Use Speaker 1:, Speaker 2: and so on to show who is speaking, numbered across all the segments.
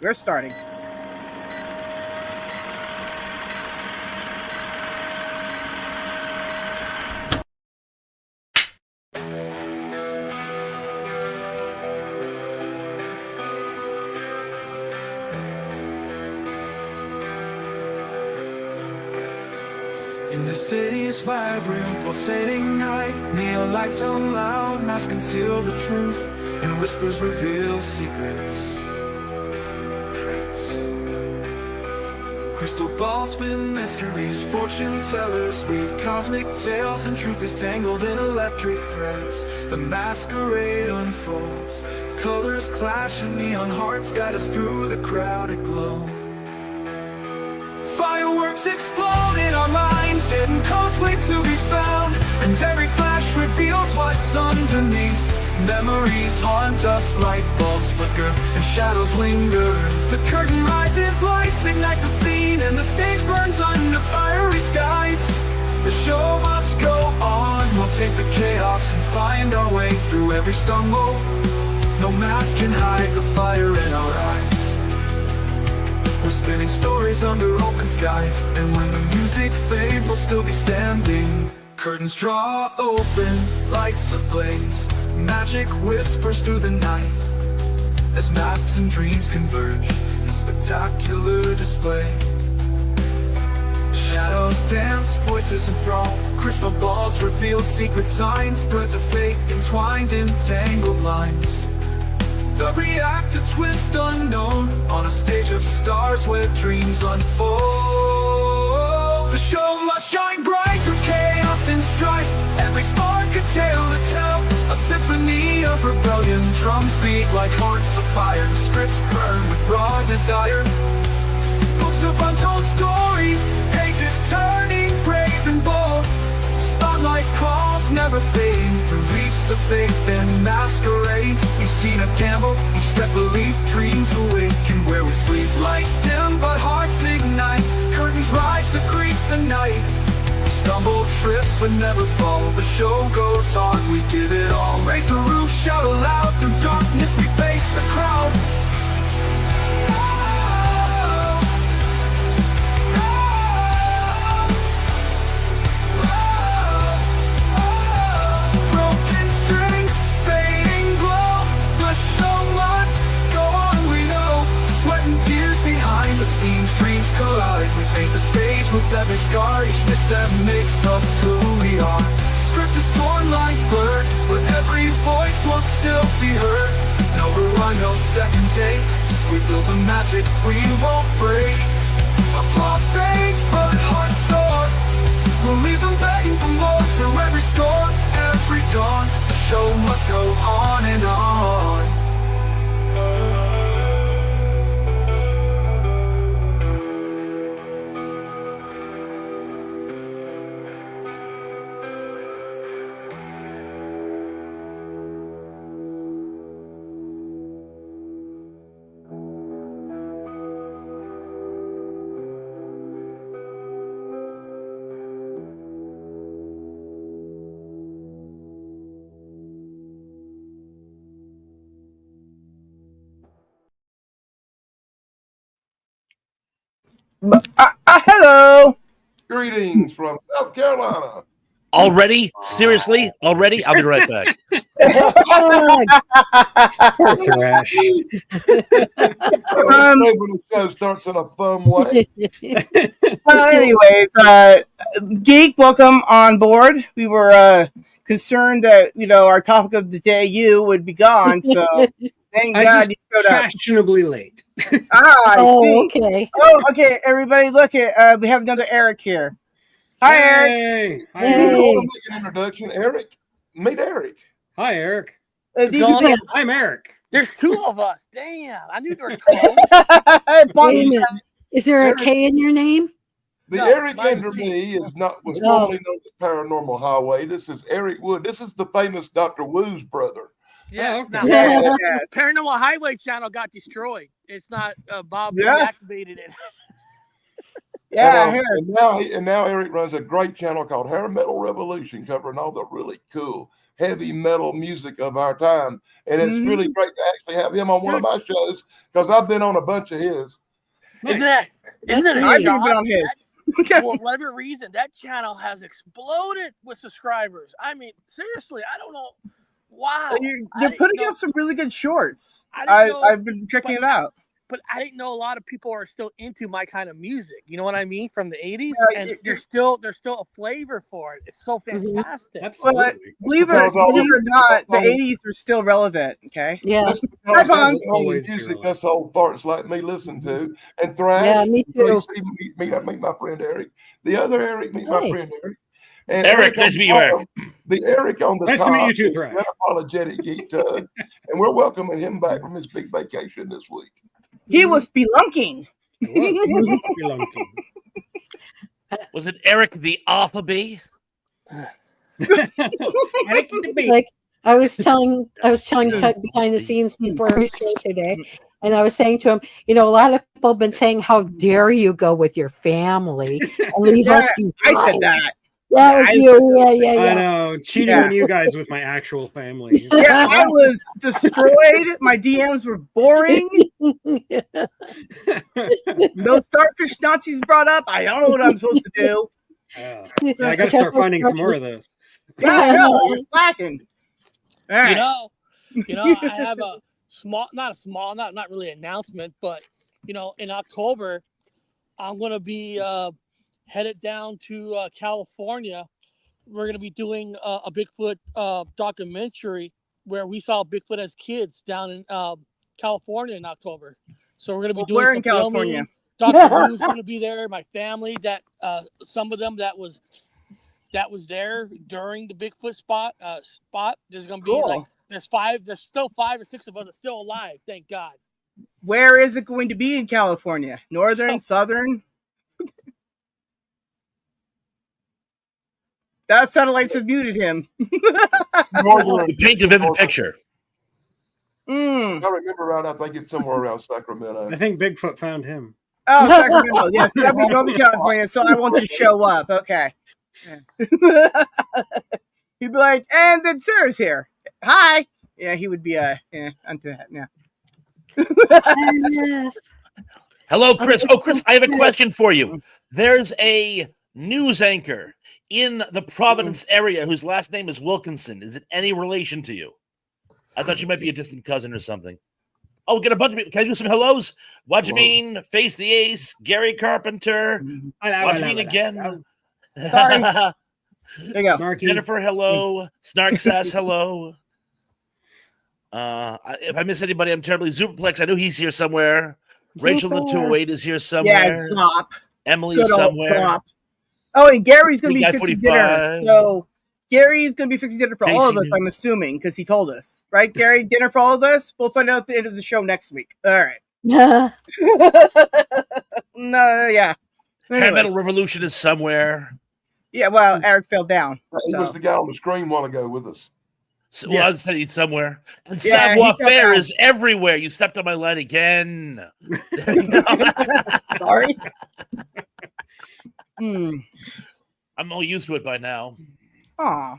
Speaker 1: We're starting.
Speaker 2: In the city's vibrant, pulsating night, neon lights on loud, masks conceal the truth, and whispers reveal secrets. Crystal balls spin mysteries, fortune tellers weave cosmic tales, and truth is tangled in electric threads. The masquerade unfolds, colors clash and neon hearts guide us through the crowded glow. Fireworks explode in our minds, hidden codes wait to be found, and every flash reveals what's underneath. Memories haunt us, light bulbs flicker and shadows linger. The curtain rises, lights ignite the scene, and the stage burns under fiery skies. The show must go on, we'll take the chaos and find our way through every stumble. No mask can hide the fire in our eyes. We're spinning stories under open skies, and when the music fades, we'll still be standing. Curtains draw open, lights ablaze, magic whispers through the night, as masks and dreams converge in spectacular display. Shadows dance, voices enthrall, crystal balls reveal secret signs, threads of fate entwined in tangled lines. The reactor twist unknown, on a stage of stars where dreams unfold. The show must shine bright through chaos and strife, every spark a tale to tell, a symphony of rebellion. Drums beat like hearts of fire, scripts burn with raw desire. Books of untold stories, pages turning brave and bold. Spotlight calls never fading, through leaps of faith and masquerades. We've seen a gamble, each step a leap, dreams awaken where we sleep. Lights dim but hearts ignite, curtains rise to greet the night. We stumble, trip but never fall, the show goes on, we give it all. Raise the roof, shout aloud, through darkness we face the crowd. Dreams collide, we paint the stage with every scar. Each misstep makes us who we are. Script is torn, lines blurred, but every voice will still be heard. No rerun, no second take, we build the magic we won't break. Applause fades, but hearts soar, we'll leave them begging for more. Through every storm, every dawn, the show must go on and on.
Speaker 1: Hello.
Speaker 3: Greetings from South Carolina.
Speaker 4: Already? Seriously? Already? I'll be right back.
Speaker 5: Trash.
Speaker 3: When the show starts in a thumb way.
Speaker 1: Anyways, Geek, welcome on board. We were concerned that our topic of the day, you, would be gone. So thank God you showed up.
Speaker 5: Fashionably late.
Speaker 1: I see.
Speaker 6: Okay.
Speaker 1: Oh, okay. Everybody, look at we have another Eric here. Hi, Eric.
Speaker 5: Hey. Hi,
Speaker 6: Hey.
Speaker 3: I
Speaker 5: Eric.
Speaker 3: want to make an introduction. Eric, meet Eric.
Speaker 5: Hi, Eric. I'm Eric.
Speaker 4: There's two of us. Damn. I knew there were clones.
Speaker 6: Wait a minute. Is there a K in your name?
Speaker 3: The
Speaker 4: No,
Speaker 3: Eric
Speaker 4: mine's
Speaker 3: under
Speaker 4: C.
Speaker 3: me was
Speaker 6: No.
Speaker 3: formerly known as Paranormal Highway. This is Eric Wood. This is the famous Dr. Wu's brother.
Speaker 4: Yeah.
Speaker 5: Oh, okay.
Speaker 4: Now,
Speaker 1: Yes.
Speaker 4: Paranormal Highway channel got destroyed. It's not Bob
Speaker 1: Yeah.
Speaker 4: reactivated it.
Speaker 1: Yeah, I
Speaker 3: And,
Speaker 1: heard.
Speaker 3: and now Eric runs a great channel called Hair Metal Revolution, covering all the really cool heavy metal music of our time. And it's
Speaker 1: Mhm.
Speaker 3: really great to actually have him on one of my shows because I've been on a bunch of his.
Speaker 4: Isn't it
Speaker 6: That's
Speaker 4: a
Speaker 1: I've
Speaker 6: neat.
Speaker 1: even been
Speaker 4: shock
Speaker 1: on his.
Speaker 4: that, for whatever reason, that channel has exploded with subscribers? I mean, seriously, I don't know. Wow.
Speaker 1: They're putting up some really good shorts.
Speaker 4: I didn't know,
Speaker 1: I've been checking it out.
Speaker 4: but I didn't know a lot of people are still into my kind of music. You know what I mean? From the 80s.
Speaker 1: Yeah,
Speaker 4: And there's still a flavor for it. It's so
Speaker 6: Mhm.
Speaker 4: fantastic.
Speaker 5: Absolutely.
Speaker 1: But believe it
Speaker 3: Because all
Speaker 1: or not, the
Speaker 3: all-
Speaker 1: 80s are still relevant. Okay.
Speaker 6: Yeah.
Speaker 3: That's
Speaker 1: Hi,
Speaker 3: because that's
Speaker 1: Pons.
Speaker 3: the only
Speaker 5: Always be
Speaker 3: music
Speaker 5: relevant.
Speaker 3: us old farts like me listen to. And Thrash,
Speaker 6: Yeah, me too.
Speaker 3: Tracy, meet my friend Eric. The other Eric, meet my
Speaker 6: Hey.
Speaker 3: friend Eric. And
Speaker 7: Eric,
Speaker 3: on
Speaker 7: nice to meet
Speaker 3: the
Speaker 7: you, Eric.
Speaker 3: bottom, the Eric on the
Speaker 5: Nice to
Speaker 3: top
Speaker 5: meet you too,
Speaker 3: is
Speaker 5: Thrash.
Speaker 3: Unapologetic Geek Tug. And we're welcoming him back from his big vacation this week.
Speaker 1: He was spelunking.
Speaker 5: It was spelunking.
Speaker 7: Was it Eric the Alphabet?
Speaker 5: Eric the Bee.
Speaker 6: Like I was telling Tug behind the scenes before our show today, and I was saying to him, you know, a lot of people have been saying, "How dare you go with your family and leave
Speaker 1: Yeah,
Speaker 6: us behind?"
Speaker 1: I said that.
Speaker 6: That was you. Yeah.
Speaker 5: I know, cheating
Speaker 1: Yeah.
Speaker 5: on you guys with my actual family.
Speaker 1: Yeah, I was destroyed. My DMs were boring. No starfish Nazis brought up. I don't know what I'm supposed to do.
Speaker 5: Yeah, I gotta start finding some more of this.
Speaker 1: Yeah, I know. You're slacking. All right.
Speaker 4: You know, I have a not really announcement, but you know, in October, I'm gonna be headed down to California. We're gonna be doing a Bigfoot documentary where we saw Bigfoot as kids down in California in October. So we're gonna be doing
Speaker 1: where
Speaker 4: some
Speaker 1: in California?
Speaker 4: filming. Dr. Wu's gonna be there. My family, that some of them that was there during the Bigfoot spot. There's gonna be
Speaker 1: Cool.
Speaker 4: like there's still 5 or 6 of us that's still alive. Thank God.
Speaker 1: Where is it going to be in California? Northern, southern? That satellites has muted him.
Speaker 3: Northern.
Speaker 7: You paint a vivid picture.
Speaker 1: Mm.
Speaker 3: If I remember right, I think it's somewhere around Sacramento.
Speaker 5: I think Bigfoot found him.
Speaker 1: Oh, Sacramento. Yes, that'd be Northern California, so I want to show up. Okay. Yeah. He'd be like, and then Sarah's here. Hi. Yeah, he would be onto that. Yeah.
Speaker 6: Yes.
Speaker 7: Hello, Chris. Oh, Chris, I have a question for you. There's a news anchor in the Providence area whose last name is Wilkinson. Is it any relation to you? I thought you might be a distant cousin or something. Oh, get a bunch of people. Can I do some hellos? What you mean? Face the Ace, Gary Carpenter. What you mean again?
Speaker 1: Sorry. There you go.
Speaker 5: Snarky.
Speaker 7: Jennifer, hello. Snark Sass, hello. If I miss anybody, I'm terribly Superplex. I know he's here somewhere. Rachel the 208 is here
Speaker 1: Yeah,
Speaker 7: somewhere.
Speaker 1: Slop.
Speaker 7: Emily
Speaker 1: Good
Speaker 7: is
Speaker 1: old
Speaker 7: somewhere.
Speaker 1: Slop. Oh, and Gary's going to be
Speaker 7: Guy
Speaker 1: fixing
Speaker 7: 45.
Speaker 1: dinner. So Gary's going to be fixing dinner for all of us,
Speaker 7: Casey.
Speaker 1: I'm assuming, because he told us. Right, Gary? Dinner for all of us? We'll find out at the end of the show next week. All right. No, yeah.
Speaker 7: Hair
Speaker 1: Anyways.
Speaker 7: Metal Revolution is somewhere.
Speaker 1: Yeah, well, Eric fell down.
Speaker 3: He was the guy on the screen a while ago with us.
Speaker 7: So, well, I said he's somewhere. And
Speaker 1: Yeah,
Speaker 7: Savoir
Speaker 1: he fell
Speaker 7: Faire
Speaker 1: down.
Speaker 7: is everywhere. You stepped on my line again. There you go.
Speaker 1: Sorry.
Speaker 7: I'm all used to it by now.
Speaker 1: Aw.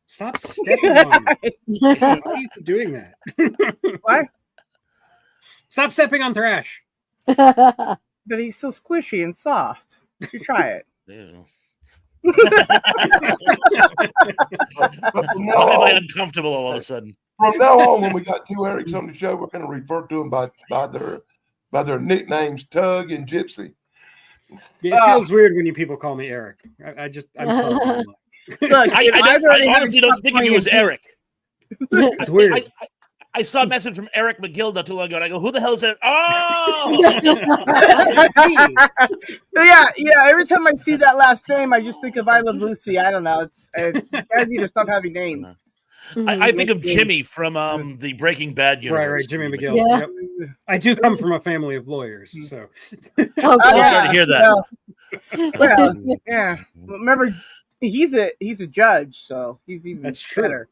Speaker 5: Stop stepping on me. Why are you doing that?
Speaker 1: What?
Speaker 5: Stop stepping on Thrash.
Speaker 1: But he's so squishy and soft. You should try it.
Speaker 7: Ew.
Speaker 3: But from now
Speaker 7: Why am I
Speaker 3: on,
Speaker 7: uncomfortable all of a sudden?
Speaker 3: when we got 2 Erics on the show, we're going to refer to them by their nicknames, Tug and Gypsy.
Speaker 5: Yeah, it feels weird when you people call me Eric. I'm sorry.
Speaker 1: Look,
Speaker 7: I honestly don't think of you as Eric.
Speaker 5: It's weird.
Speaker 7: I saw a message from Eric McGill not too long ago, and I go, who the hell is that? Oh!
Speaker 1: yeah. Every time I see that last name, I just think of I Love Lucy. I don't know. You guys need to stop having names.
Speaker 7: I think of Jimmy from the Breaking Bad universe.
Speaker 5: Right, Jimmy McGill.
Speaker 6: Yeah.
Speaker 5: Yep. I do come from a family of lawyers, so.
Speaker 6: Oh,
Speaker 7: So
Speaker 6: God.
Speaker 7: sorry to hear that.
Speaker 1: Well, yeah. Remember, he's a judge, so he's even
Speaker 5: That's true.
Speaker 1: better.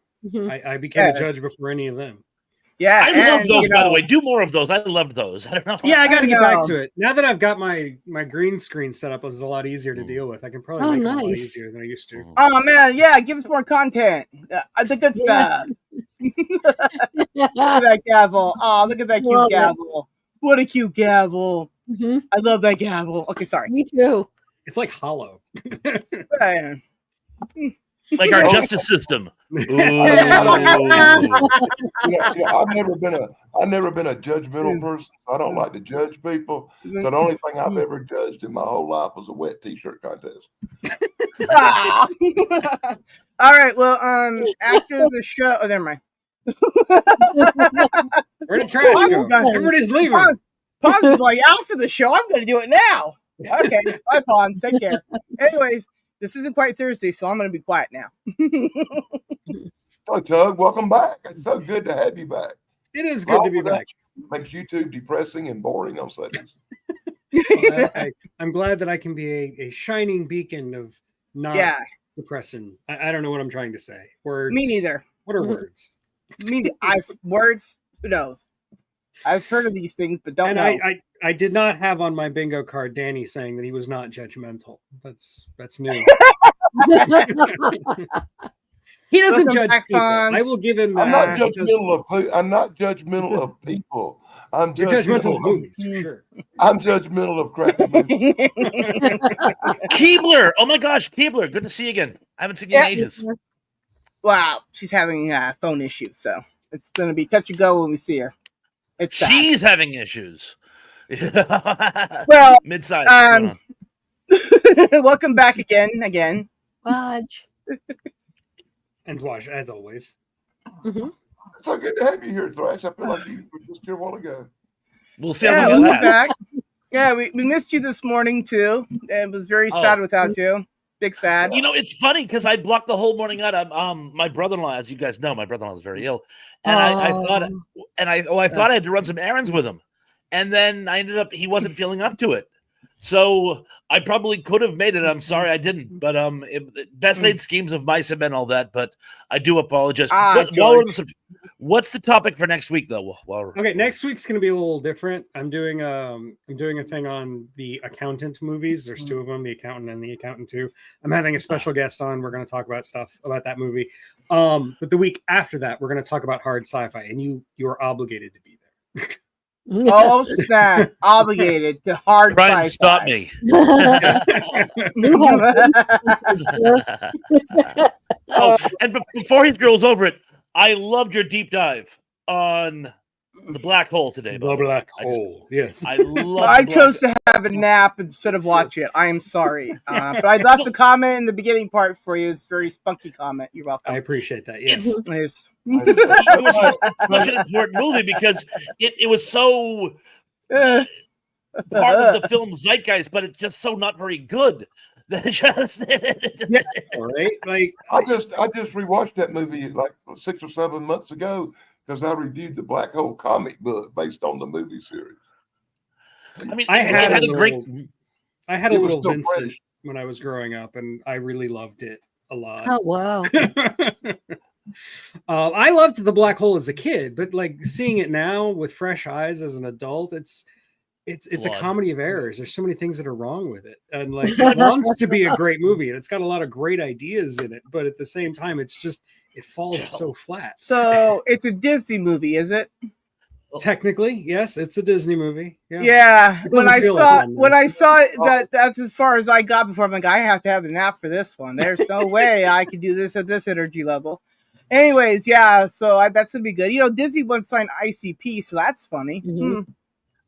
Speaker 5: I became a judge before any of them.
Speaker 1: Yeah,
Speaker 7: I love
Speaker 1: and,
Speaker 7: those,
Speaker 1: you
Speaker 7: by the
Speaker 1: know,
Speaker 7: way. Do more of those. I loved those. I don't know.
Speaker 5: Yeah, I got to get back
Speaker 1: know.
Speaker 5: to it. Now that I've got my green screen set up, it's a lot easier to deal with. I can probably
Speaker 6: Oh,
Speaker 5: make it a lot
Speaker 6: nice.
Speaker 5: easier than I used to.
Speaker 1: Oh man, yeah, give us more content. The good
Speaker 6: Yeah.
Speaker 1: stuff. Look at that gavel. Oh, look at that cute
Speaker 6: Love it.
Speaker 1: gavel. What a cute gavel.
Speaker 6: hmm
Speaker 1: I love that gavel. Okay, sorry.
Speaker 6: Me too.
Speaker 5: It's like hollow.
Speaker 1: Yeah.
Speaker 7: Like our
Speaker 3: Oh.
Speaker 7: justice system. Ooh.
Speaker 3: I've never been a judgmental person. I don't like to judge people. So the only thing I've ever judged in my whole life was a wet T-shirt contest.
Speaker 1: Ah. All right. Well, after the show, oh, never mind.
Speaker 5: Where did trash
Speaker 1: Pons
Speaker 5: go?
Speaker 1: got-
Speaker 5: Everybody's leaving.
Speaker 1: Pons is like, after the show, I'm going to do it now. Okay. Bye, Pons. Take care. Anyways, this isn't quite Thursday, so I'm going to be quiet now.
Speaker 3: So Tug, welcome back. It's so good to have you back.
Speaker 5: It is good to be back.
Speaker 3: Makes YouTube depressing and boring on Sundays.
Speaker 5: Well, I'm glad that I can be a shining beacon of not
Speaker 1: Yeah.
Speaker 5: depressing. I don't know what I'm trying to say. Words.
Speaker 1: Me neither.
Speaker 5: What are words?
Speaker 1: Words, who knows? I've heard of these things, but don't
Speaker 5: And
Speaker 1: know.
Speaker 5: I did not have on my bingo card Danny saying that he was not judgmental. That's new. He doesn't
Speaker 1: Welcome
Speaker 5: judge
Speaker 1: back,
Speaker 5: people.
Speaker 1: Pons.
Speaker 5: I will give him
Speaker 3: I'm
Speaker 5: that.
Speaker 3: not judgmental of people. I'm
Speaker 5: You're judgmental
Speaker 3: judgmental
Speaker 5: of movies, for sure.
Speaker 3: I'm judgmental of crappy movies.
Speaker 7: Keebler. Oh my gosh, Keebler. Good to see you again. I haven't seen you in
Speaker 1: Yeah.
Speaker 7: ages.
Speaker 1: Wow, she's having phone issues, so it's going to be touch and go when we see her. It's sad.
Speaker 7: She's having issues.
Speaker 1: Well,
Speaker 7: mid-size.
Speaker 1: welcome back again.
Speaker 6: Raj.
Speaker 5: And Wash, as always.
Speaker 6: hmm
Speaker 3: It's so good to have you here, Thrash. I feel like you were just here a while ago.
Speaker 7: We'll see
Speaker 1: Yeah,
Speaker 7: how
Speaker 1: welcome
Speaker 7: long that.
Speaker 1: back. Yeah, we missed you this morning too, and was very sad without you. Big sad.
Speaker 7: You know, it's funny because I blocked the whole morning out. My brother-in-law, as you guys know, my brother-in-law is very ill, and I thought I had to run some errands with him, and then I ended up he wasn't feeling up to it, so I probably could have made it. I'm sorry I didn't, but best laid schemes of mice and all that. But I do apologize. What's the topic for next week, though?
Speaker 5: Okay, next week's going to be a little different. I'm doing a thing on the accountant movies. There's two of them, The Accountant and The Accountant 2. I'm having a special guest on. We're going to talk about stuff about that movie. But the week after that, we're going to talk about hard sci-fi, and you're obligated to be there.
Speaker 1: Oh snap! Obligated to hard.
Speaker 7: Try and stop me. Oh, and before he scrolls over it, I loved your deep dive on the black hole today.
Speaker 5: The black hole. Yes.
Speaker 1: I chose to have a nap instead of watch it. I am sorry, but I left a comment in the beginning part for you. It's a very spunky comment. You're welcome.
Speaker 5: I appreciate that. Yes.
Speaker 1: Yes.
Speaker 7: It was such an important movie because it was so part of the film zeitgeist, but it's just so not very good. That just
Speaker 5: All right. Like
Speaker 3: I just rewatched that movie like 6 or 7 months ago because I reviewed the Black Hole comic book based on the movie series.
Speaker 7: I mean,
Speaker 5: I had
Speaker 7: a great.
Speaker 5: I had a
Speaker 3: It was
Speaker 5: little
Speaker 3: still
Speaker 5: Vincent
Speaker 3: fresh.
Speaker 5: when I was growing up, and I really loved it a lot.
Speaker 6: Oh wow.
Speaker 5: I loved the black hole as a kid, but like seeing it now with fresh eyes as an adult, it's a
Speaker 7: Flawed.
Speaker 5: comedy of errors. There's so many things that are wrong with it, and like it wants to be a great movie, and it's got a lot of great ideas in it, but at the same time, it falls so flat.
Speaker 1: So it's a Disney movie, is it?
Speaker 5: Technically, yes, it's a Disney movie.
Speaker 1: Yeah.
Speaker 5: It
Speaker 1: When
Speaker 5: doesn't
Speaker 1: I
Speaker 5: feel
Speaker 1: saw
Speaker 5: like one, though.
Speaker 1: that's as far as I got before. I'm like, I have to have a nap for this one. There's no way I can do this at this energy level. Anyways, yeah. So that's gonna be good. You know, Disney once signed ICP, so that's funny.
Speaker 6: Mhm.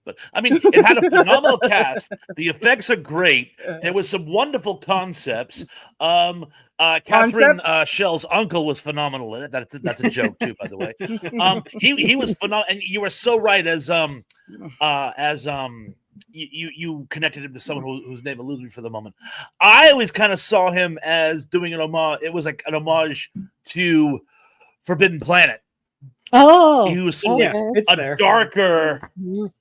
Speaker 7: But I mean, it had a phenomenal cast. The effects are great. There was some wonderful concepts. Catherine Shell's uncle was phenomenal in it. That's a joke too, by the way. He was phenomenal, and you were so right as you connected him to someone whose name eluded me for the moment. I always kind of saw him as doing an homage. It was like an homage to Forbidden Planet.
Speaker 6: Oh,
Speaker 7: He was
Speaker 5: Yeah, it's
Speaker 7: a
Speaker 5: there.
Speaker 7: darker
Speaker 6: Mhm.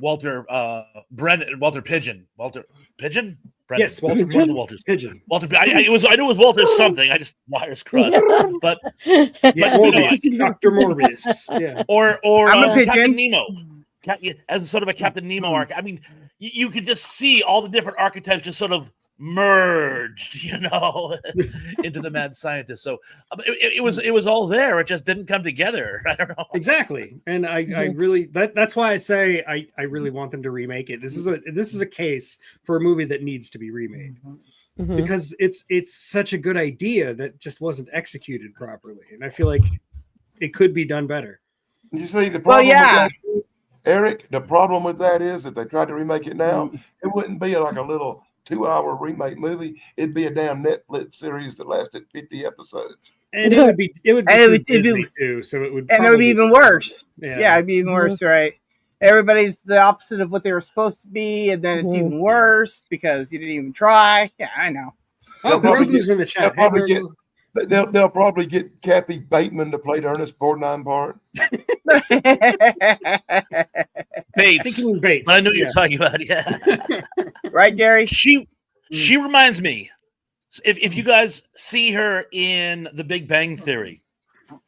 Speaker 7: Walter Pigeon. Walter Pigeon? Brendan.
Speaker 5: Yes, Walter
Speaker 7: Walters.
Speaker 5: Pigeon.
Speaker 7: Walter. I knew it was Walter something. I just wires crossed. But
Speaker 5: Yeah, Morbius,
Speaker 7: you know,
Speaker 5: Dr. Morbius. Yeah.
Speaker 7: or
Speaker 1: I'm a
Speaker 7: Captain
Speaker 1: pigeon.
Speaker 7: Nemo. As sort of a Captain Nemo arc. I mean, you could just see all the different archetypes just sort of merged, into the mad scientist. So it was all there. It just didn't come together. I don't know
Speaker 5: Exactly, and I really that's why I say I really want them to remake it. This is a case for a movie that needs to be remade because it's such a good idea that just wasn't executed properly, and I feel like it could be done better.
Speaker 3: You see the problem. With that, Eric, the problem with that is if they tried to remake it now, it wouldn't be like a little 2-hour remake movie. It'd be a damn Netflix series that lasted 50 episodes.
Speaker 5: And it would be Disney too, so it would
Speaker 1: be even worse.
Speaker 5: Yeah,
Speaker 1: it'd be even worse, right? Everybody's the opposite of what they were supposed to be, and then it's even worse because you didn't even try. Yeah, I know.
Speaker 5: Oh, Grogu's in the chat.
Speaker 3: They'll probably get Kathy Bateman to play the Ernest Borgnine part.
Speaker 7: Bates.
Speaker 5: Bates.
Speaker 7: But I know what you're talking about. Yeah.
Speaker 1: Right, Gary?
Speaker 7: She reminds me, if you guys see her in The Big Bang Theory,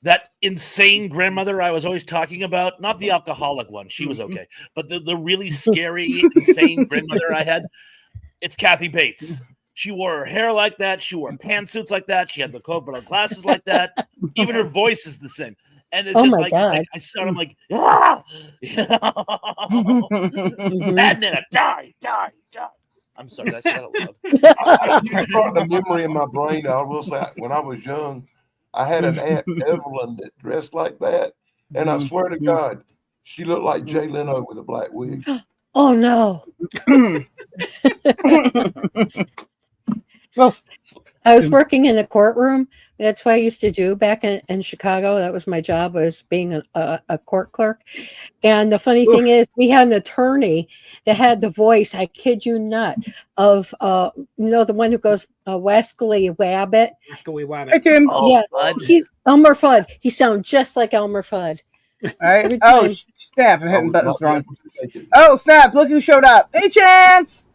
Speaker 7: that insane grandmother I was always talking about, not the alcoholic one, she was okay, but the really scary, insane grandmother I had, it's Kathy Bates. She wore her hair like that. She wore pantsuits like that. She had the colored glasses like that. Even her voice is the same. And it's just like I saw him like, bad Nana, die. I'm sorry, did I say that out loud?
Speaker 3: You brought the memory in my brain. I will say, when I was young, I had an Aunt Evelyn that dressed like that. And I swear to God, she looked like Jay Leno with a black wig.
Speaker 6: Oh, no. Well, I was working in a courtroom. That's what I used to do back in Chicago. That was my job, was being a court clerk. And the funny thing is, we had an attorney that had the voice, I kid you not, of the one who goes Wascally Wabbit.
Speaker 5: Wascally Wabbit.
Speaker 6: He's Elmer Fudd. He sounds just like Elmer Fudd.
Speaker 1: All right. Oh, snap! I'm hitting buttons wrong. Oh, snap! Look who showed up. Hey, Chance.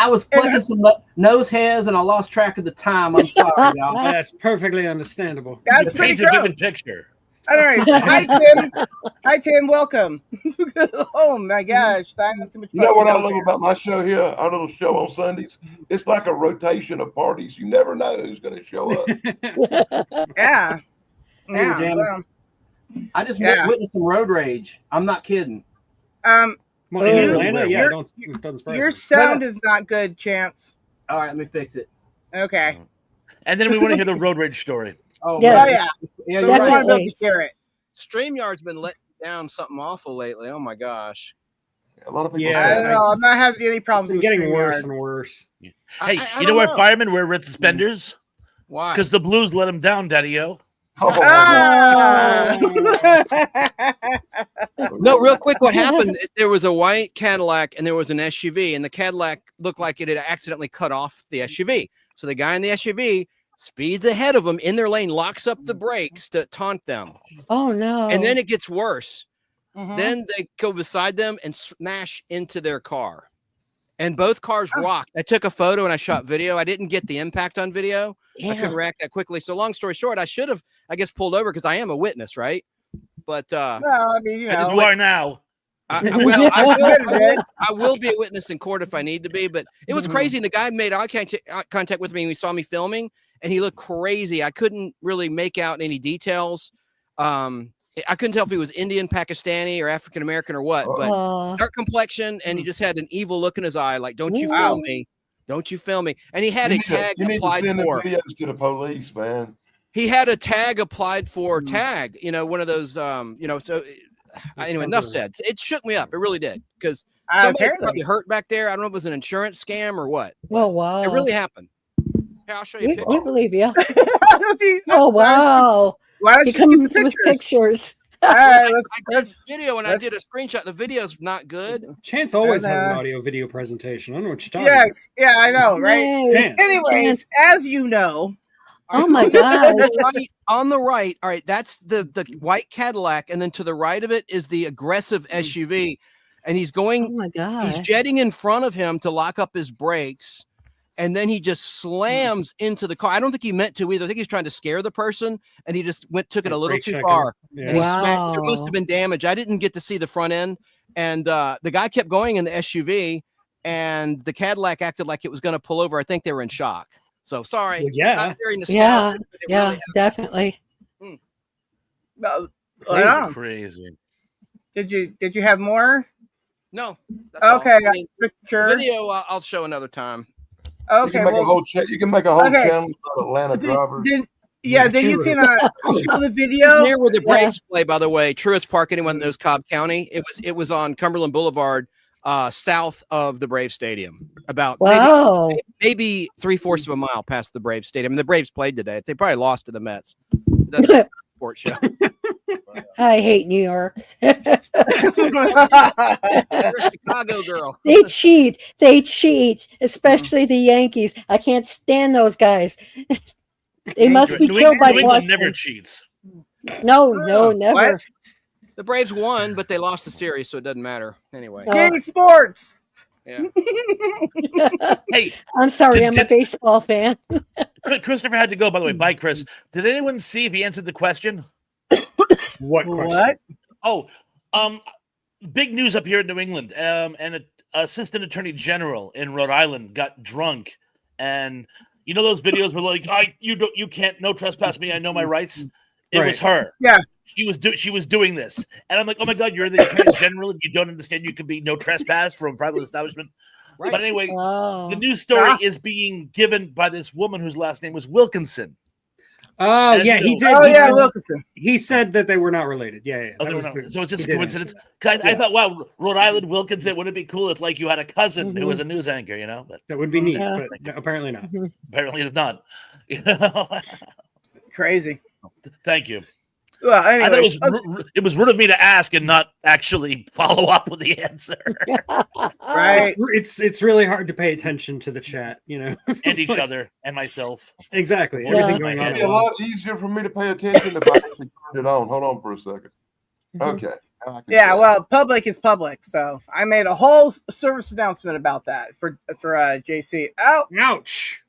Speaker 8: I was plucking some nose hairs and I lost track of the time. I'm sorry, y'all.
Speaker 5: That's perfectly understandable.
Speaker 1: That's pretty
Speaker 7: Paint a vivid picture.
Speaker 1: All right. Hi, Tim. Hi, Tim. Welcome. Oh, my gosh.
Speaker 3: You know what I love about my show here, our little show on Sundays? It's like a rotation of parties. You never know who's going to show up.
Speaker 1: Yeah.
Speaker 8: Well, I just witnessed some road rage. I'm not kidding.
Speaker 5: In Atlanta,
Speaker 1: your sound is not good, Chance.
Speaker 8: All right, let me fix it.
Speaker 1: Okay.
Speaker 7: And then we want to hear the road rage story.
Speaker 8: Oh,
Speaker 6: yes.
Speaker 8: Yeah,
Speaker 1: we want to be able to hear it.
Speaker 9: StreamYard's been letting down something awful lately. Oh my gosh.
Speaker 3: A lot of people.
Speaker 1: I don't know. I'm not having any problems.
Speaker 5: It's getting worse and worse.
Speaker 7: Hey, you know why firemen wear red suspenders?
Speaker 9: Why?
Speaker 7: Because the Blues let them down, Daddy-O.
Speaker 9: No, real quick, what happened? There was a white Cadillac and there was an SUV, and the Cadillac looked like it had accidentally cut off the SUV. So the guy in the SUV speeds ahead of them in their lane, locks up the brakes to taunt them.
Speaker 6: Oh, no.
Speaker 9: And then it gets worse. Then they go beside them and smash into their car. And both cars rocked. I took a photo and I shot video. I didn't get the impact on video. I couldn't react that quickly. So long story short, I should have, I guess, pulled over because I am a witness, right? But
Speaker 1: well, I mean,
Speaker 7: you are now.
Speaker 9: I will be a witness in court if I need to be. But it was crazy. And the guy made eye contact with me and he saw me filming, and he looked crazy. I couldn't really make out any details. I couldn't tell if he was Indian, Pakistani, or African American or what, but dark complexion, and he just had an evil look in his eye, like, "Don't you film me? Don't you film me?" And he had a tag applied for.
Speaker 3: Videos to the police, man.
Speaker 9: He had a tag applied for tag. You know, one of those. So anyway, enough said. It shook me up. It really did, because somebody probably hurt back there. I don't know if it was an insurance scam or what.
Speaker 6: Oh wow!
Speaker 9: It really happened. Here, I'll show you.
Speaker 6: We believe you. Oh wow!
Speaker 1: Why don't you
Speaker 6: come with pictures?
Speaker 1: All right,
Speaker 9: let's video, and I did a screenshot. The video's not good.
Speaker 5: Chance always has an audio video presentation. I don't know what you're talking about.
Speaker 1: Yeah, I know, right? Anyways, as you know.
Speaker 6: Oh my God.
Speaker 9: On the right, all right, that's the white Cadillac, and then to the right of it is the aggressive SUV. and he's
Speaker 6: Oh
Speaker 9: going.
Speaker 6: my god!
Speaker 9: He's jetting in front of him to lock up his brakes, and then he just slams into the car. I don't think he meant to either. I think he's trying to scare the person, and he just took it a little too far, and he smacked. There must have been damage. I didn't get to see the front end, and the guy kept going in the SUV, and the Cadillac acted like it was going to pull over. I think they were in shock. So sorry.
Speaker 5: Well, yeah.
Speaker 9: Not very nostalgic, but it really
Speaker 6: definitely.
Speaker 7: Crazy.
Speaker 1: Did you have more?
Speaker 9: No.
Speaker 1: Okay.
Speaker 9: I mean,
Speaker 1: sure.
Speaker 9: Video I'll show another time.
Speaker 1: Okay.
Speaker 3: You can make a whole channel of Atlanta drivers.
Speaker 1: Then you can show the video.
Speaker 9: It's near where the Braves play, by the way. Truist Park. Anyone that knows Cobb County? It was on Cumberland Boulevard, south of the Braves Stadium. About maybe 3/4 of a mile past the Braves Stadium. And the Braves played today. They probably lost to the Mets. That's a sports show.
Speaker 6: I hate New York.
Speaker 9: You're a Chicago girl.
Speaker 6: They cheat, especially the Yankees. I can't stand those guys. They must be killed by Boston.
Speaker 7: Never cheats.
Speaker 6: No, never.
Speaker 1: What?
Speaker 9: The Braves won, but they lost the series, so it doesn't matter anyway.
Speaker 1: Game sports.
Speaker 9: Yeah.
Speaker 7: Hey,
Speaker 6: I'm sorry, I'm a baseball fan.
Speaker 7: Christopher had to go, by the way. Bye, Chris. Did anyone see if he answered the question?
Speaker 5: What question?
Speaker 1: What?
Speaker 7: Oh, big news up here in New England. And an assistant attorney general in Rhode Island got drunk, and you know those videos where like, you can't no trespass me. I know my rights. It was her.
Speaker 1: Yeah.
Speaker 7: She was doing this, and I'm like, oh my god, you're the attorney general, and you don't understand you could be no trespass from a private establishment. Right. But anyway, the news story is being given by this woman whose last name was Wilkinson.
Speaker 5: Oh, yeah, he did.
Speaker 1: Wilkinson.
Speaker 5: He said that they were not related. Yeah.
Speaker 7: So it's just a coincidence. I thought, wow, Rhode Island, Wilkinson, wouldn't it be cool if like you had a cousin who was a news anchor, you know? But
Speaker 5: that would be neat, but apparently not.
Speaker 7: Apparently it's not.
Speaker 1: Crazy.
Speaker 7: Thank you.
Speaker 1: Well, anyway,
Speaker 7: it was rude of me to ask and not actually follow up with the answer.
Speaker 1: Right.
Speaker 5: It's really hard to pay attention to the chat, you know,
Speaker 7: and each other and myself.
Speaker 5: Exactly.
Speaker 3: Everything going on. It'd be a lot easier for me to pay attention if I actually turned it on. Hold on for a second. Okay.
Speaker 1: Yeah, well, public is public, so I made a whole service announcement about that for JC.
Speaker 5: Ouch.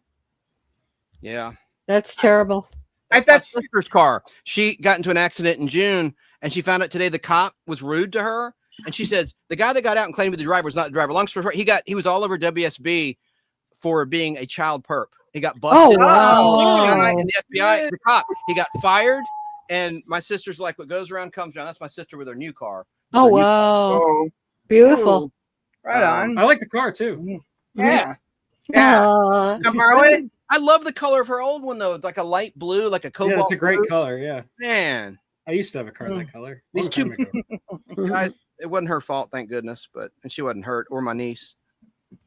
Speaker 9: Yeah.
Speaker 6: That's terrible.
Speaker 9: That's my sister's car. She got into an accident in June, and she found out today the cop was rude to her. And she says the guy that got out and claimed the driver was not the driver. Long story short, he was all over WSB for being a child perp. He got busted.
Speaker 6: Oh wow!
Speaker 9: And the FBI, the cop, he got fired. And my sister's like, what goes around comes around. That's my sister with her new car.
Speaker 6: Oh wow! Beautiful.
Speaker 1: Right on.
Speaker 5: I like the car too.
Speaker 1: Yeah. Can I borrow it?
Speaker 9: I love the color of her old one though. It's like a light blue, like a cobalt.
Speaker 5: Yeah, it's a great
Speaker 9: blue.
Speaker 5: color. Yeah,
Speaker 9: man.
Speaker 5: I used to have a car that color.
Speaker 9: These two guys, it wasn't her fault, thank goodness. And she wasn't hurt, or my niece.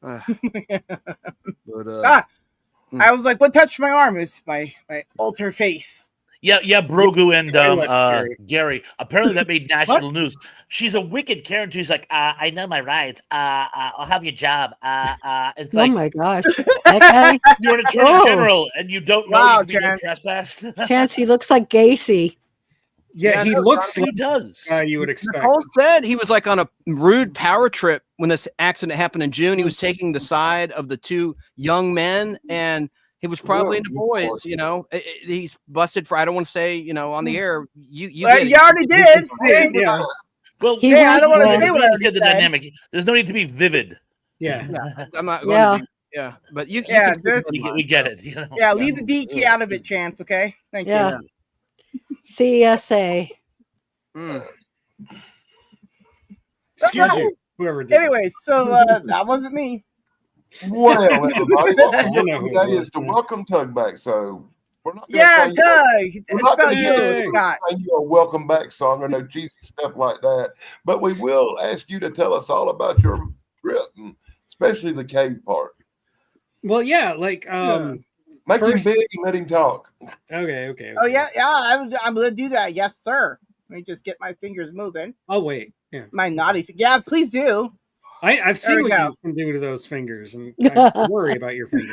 Speaker 9: But
Speaker 1: I was like, what touched my arm? It's my alter face.
Speaker 7: Yeah, Brogu and Gary. Apparently that made national news. She's a wicked Karen. She's like, I know my rights. I'll have your job. It's like,
Speaker 6: oh my gosh. Okay.
Speaker 7: You're an attorney general and you don't know you can be trespassed.
Speaker 6: Chance, he looks like Gacy.
Speaker 5: Yeah, he looks
Speaker 7: like he does.
Speaker 5: You would expect.
Speaker 9: Nicole said he was like on a rude power trip when this accident happened in June. He was taking the side of the two young men, and he was probably into boys, you know. He's busted for, I don't want to say, you know, on the air. You
Speaker 1: already did.
Speaker 7: Yeah. Well,
Speaker 1: I don't want to say what I
Speaker 7: get the dynamic. There's no need to be vivid.
Speaker 5: Yeah.
Speaker 9: I'm not going to be, yeah. But you
Speaker 7: we get it. You know?
Speaker 1: Yeah, leave the D key out of it, Chance, okay? Thank you.
Speaker 6: CSA.
Speaker 5: Excuse you, whoever did.
Speaker 1: Anyway, so that wasn't me.
Speaker 3: Well, everybody, that is the welcome tug back. So we're not going
Speaker 1: Tug.
Speaker 3: We're not going
Speaker 1: to
Speaker 3: sing you a welcome back song or no cheesy stuff like that. But we will ask you to tell us all about your trip, and especially the cave part.
Speaker 5: Well, yeah, like
Speaker 3: make him big and let him talk.
Speaker 5: Okay.
Speaker 1: Oh yeah, I'm gonna do that. Yes, sir. Let me just get my fingers moving.
Speaker 5: Oh wait, yeah.
Speaker 1: My naughty. Yeah, please do.
Speaker 5: I've seen what you can do to those fingers, and I worry about your fingers.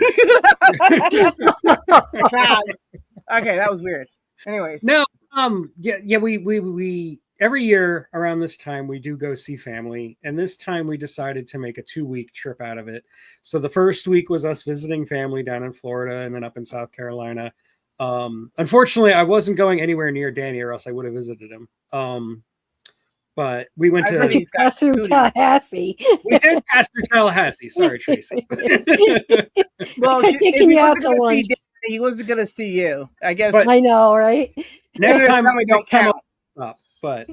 Speaker 1: Okay, that was weird. Anyways,
Speaker 5: no, we every year around this time we do go see family, and this time we decided to make a 2-week trip out of it. So the first week was us visiting family down in Florida and then up in South Carolina. Unfortunately, I wasn't going anywhere near Danny, or else I would have visited him. But we went
Speaker 6: But you
Speaker 5: to
Speaker 6: passed through Tallahassee.
Speaker 5: we did pass through Tallahassee. Sorry, Tracy.
Speaker 1: Well,
Speaker 6: I'm taking you out to lunch.
Speaker 1: He wasn't going to see you. I guess.
Speaker 5: But
Speaker 6: I know, right?
Speaker 5: Next time
Speaker 1: we don't count.
Speaker 5: But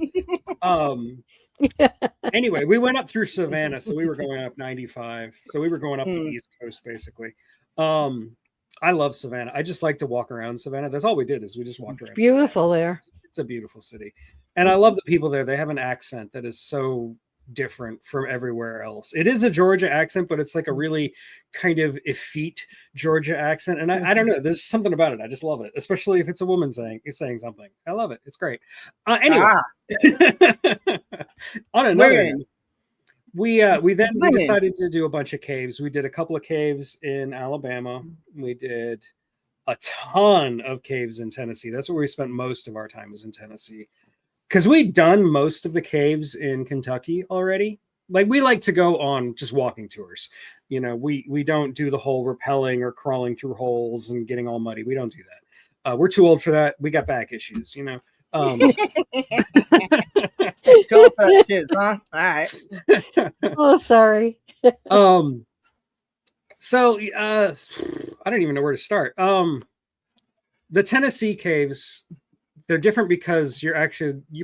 Speaker 5: anyway, we went up through Savannah, so we were going up 95. So we were going up the East Coast, basically. I love Savannah. I just like to walk around Savannah. That's all we did, is we just walked around.
Speaker 6: It's beautiful there.
Speaker 5: It's a beautiful city. And I love the people there. They have an accent that is so different from everywhere else. It is a Georgia accent, but it's like a really kind of effete Georgia accent. And I don't know, there's something about it. I just love it, especially if it's a woman saying something. I love it. It's great. Anyway, on another note, we decided to do a bunch of caves. We did a couple of caves in Alabama. We did a ton of caves in Tennessee. That's where we spent most of our time, was in Tennessee. Because we'd done most of the caves in Kentucky already. Like, we like to go on just walking tours. You know, we don't do the whole rappelling or crawling through holes and getting all muddy. We don't do that. We're too old for that. We got back issues, you know.
Speaker 1: Kids, huh? All right.
Speaker 6: Oh, sorry.
Speaker 5: So I don't even know where to start. The Tennessee caves, they're different because you're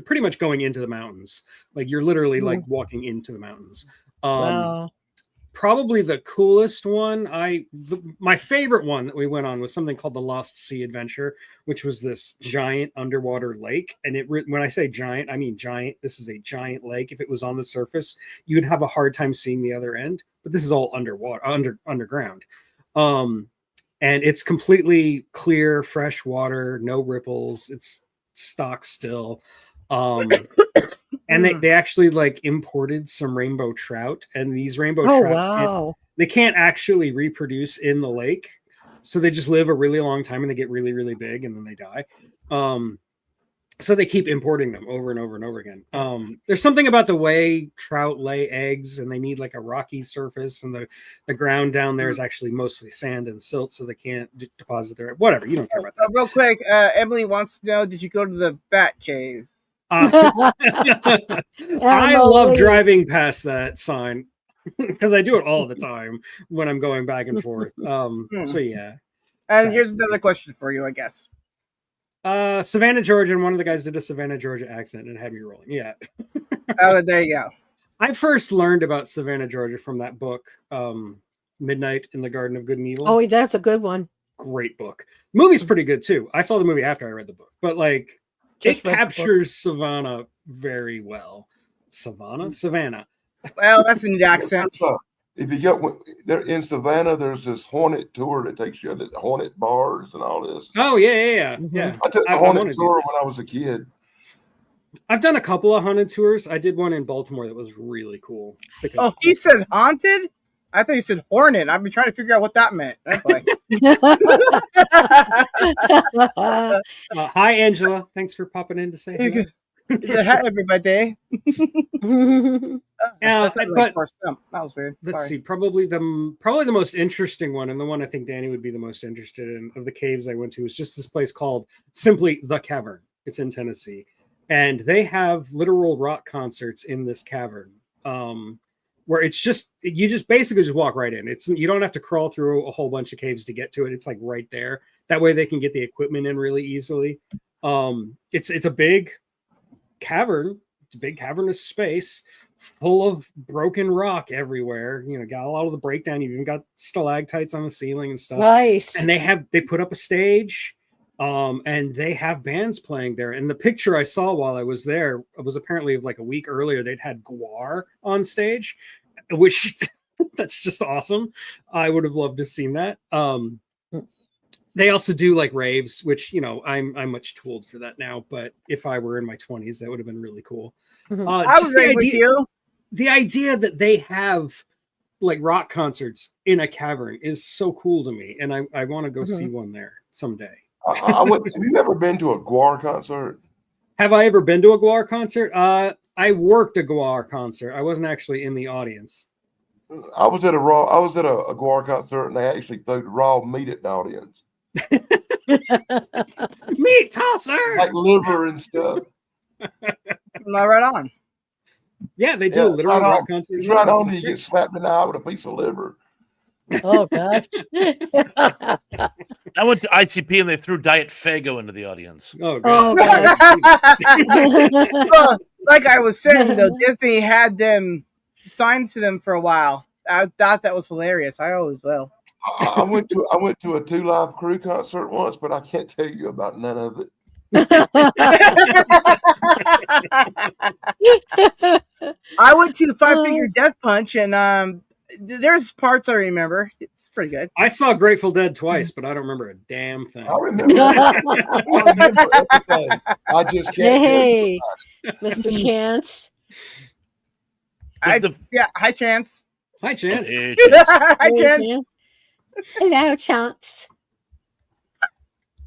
Speaker 5: pretty much going into the mountains. Like, you're literally like walking into the mountains.
Speaker 6: Wow.
Speaker 5: Probably the coolest one, my favorite one that we went on was something called the Lost Sea Adventure, which was this giant underwater lake. And when I say giant, I mean giant. This is a giant lake. If it was on the surface, you'd have a hard time seeing the other end. But this is all underground. And it's completely clear, fresh water, no ripples. It's stock still. And they actually like imported some rainbow trout, and these rainbow trout, they can't actually reproduce in the lake. So they just live a really long time and they get really, really big and then they die. So they keep importing them over and over and over again. There's something about the way trout lay eggs, and they need like a rocky surface, and the ground down there is actually mostly sand and silt, so they can't deposit their, whatever. You don't care about that.
Speaker 1: Real quick, Emily wants to know, did you go to the Bat Cave?
Speaker 5: I love driving past that sign because I do it all the time when I'm going back and forth. So yeah.
Speaker 1: And here's another question for you, I guess.
Speaker 5: Savannah, Georgia, and one of the guys did a Savannah, Georgia accent and had me rolling. Yeah.
Speaker 1: Oh, there you go.
Speaker 5: I first learned about Savannah, Georgia from that book, Midnight in the Garden of Good and Evil.
Speaker 6: Oh, that's a good one.
Speaker 5: Great book. The movie's pretty good too. I saw the movie after I read the book, but like, it captures Savannah very well. Savannah.
Speaker 1: Well, that's a neat accent.
Speaker 3: If you get there in Savannah, there's this haunted tour that takes you to haunted bars and all this.
Speaker 5: Oh yeah.
Speaker 3: I took a haunted tour when I was a kid.
Speaker 5: I've done a couple of haunted tours. I did one in Baltimore that was really cool.
Speaker 1: Oh, he said haunted? I thought you said hornet. I've been trying to figure out what that meant.
Speaker 5: Hi, Angela. Thanks for popping in to say hello.
Speaker 1: Hi, everybody.
Speaker 5: That
Speaker 1: was weird.
Speaker 5: Let's see. Probably the most interesting one, and the one I think Danny would be the most interested in of the caves I went to, is just this place called simply The Cavern. It's in Tennessee, and they have literal rock concerts in this cavern. Where you just basically just walk right in. You don't have to crawl through a whole bunch of caves to get to it. It's like right there. That way they can get the equipment in really easily. It's a big cavern. It's a big cavernous space full of broken rock everywhere. You know, got a lot of the breakdown. You've even got stalactites on the ceiling and stuff.
Speaker 6: Nice.
Speaker 5: And they put up a stage. And they have bands playing there. And the picture I saw while I was there was apparently of like a week earlier, they'd had Gwar on stage, which that's just awesome. I would have loved to have seen that. They also do like raves, which, you know, I'm much too old for that now, but if I were in my 20s, that would have been really cool.
Speaker 1: I was rave with you.
Speaker 5: The idea that they have like rock concerts in a cavern is so cool to me. And I want to go see one there someday.
Speaker 3: Have you ever been to a Gwar concert?
Speaker 5: Have I ever been to a Guar concert? I worked a Guar concert. I wasn't actually in the audience.
Speaker 3: I was at a Guar concert, and they actually threw raw meat at the audience.
Speaker 5: Meat tosser,
Speaker 3: like liver and stuff.
Speaker 1: Right on.
Speaker 5: Yeah, they do a literal rock concert.
Speaker 3: It's right on. You get slapped in the eye with a piece of liver.
Speaker 6: Oh gosh.
Speaker 7: I went to ICP and they threw Diet Fago into the audience.
Speaker 5: Oh god.
Speaker 1: Well, like I was saying, though, Disney had them signed to them for a while. I thought that was hilarious. I always will.
Speaker 3: I went to a 2 Live Crew concert once, but I can't tell you about none of it.
Speaker 1: I went to the 5 Finger Death Punch, and there's parts I remember. It's pretty good.
Speaker 5: I saw Grateful Dead twice, but I don't remember a damn thing.
Speaker 3: I remember everything. I just can't.
Speaker 6: Hey, Mr. Chance.
Speaker 1: Hi, Chance.
Speaker 5: Hi, Chance.
Speaker 7: Hey,
Speaker 1: Hi, Chance.
Speaker 6: Hello, Chance.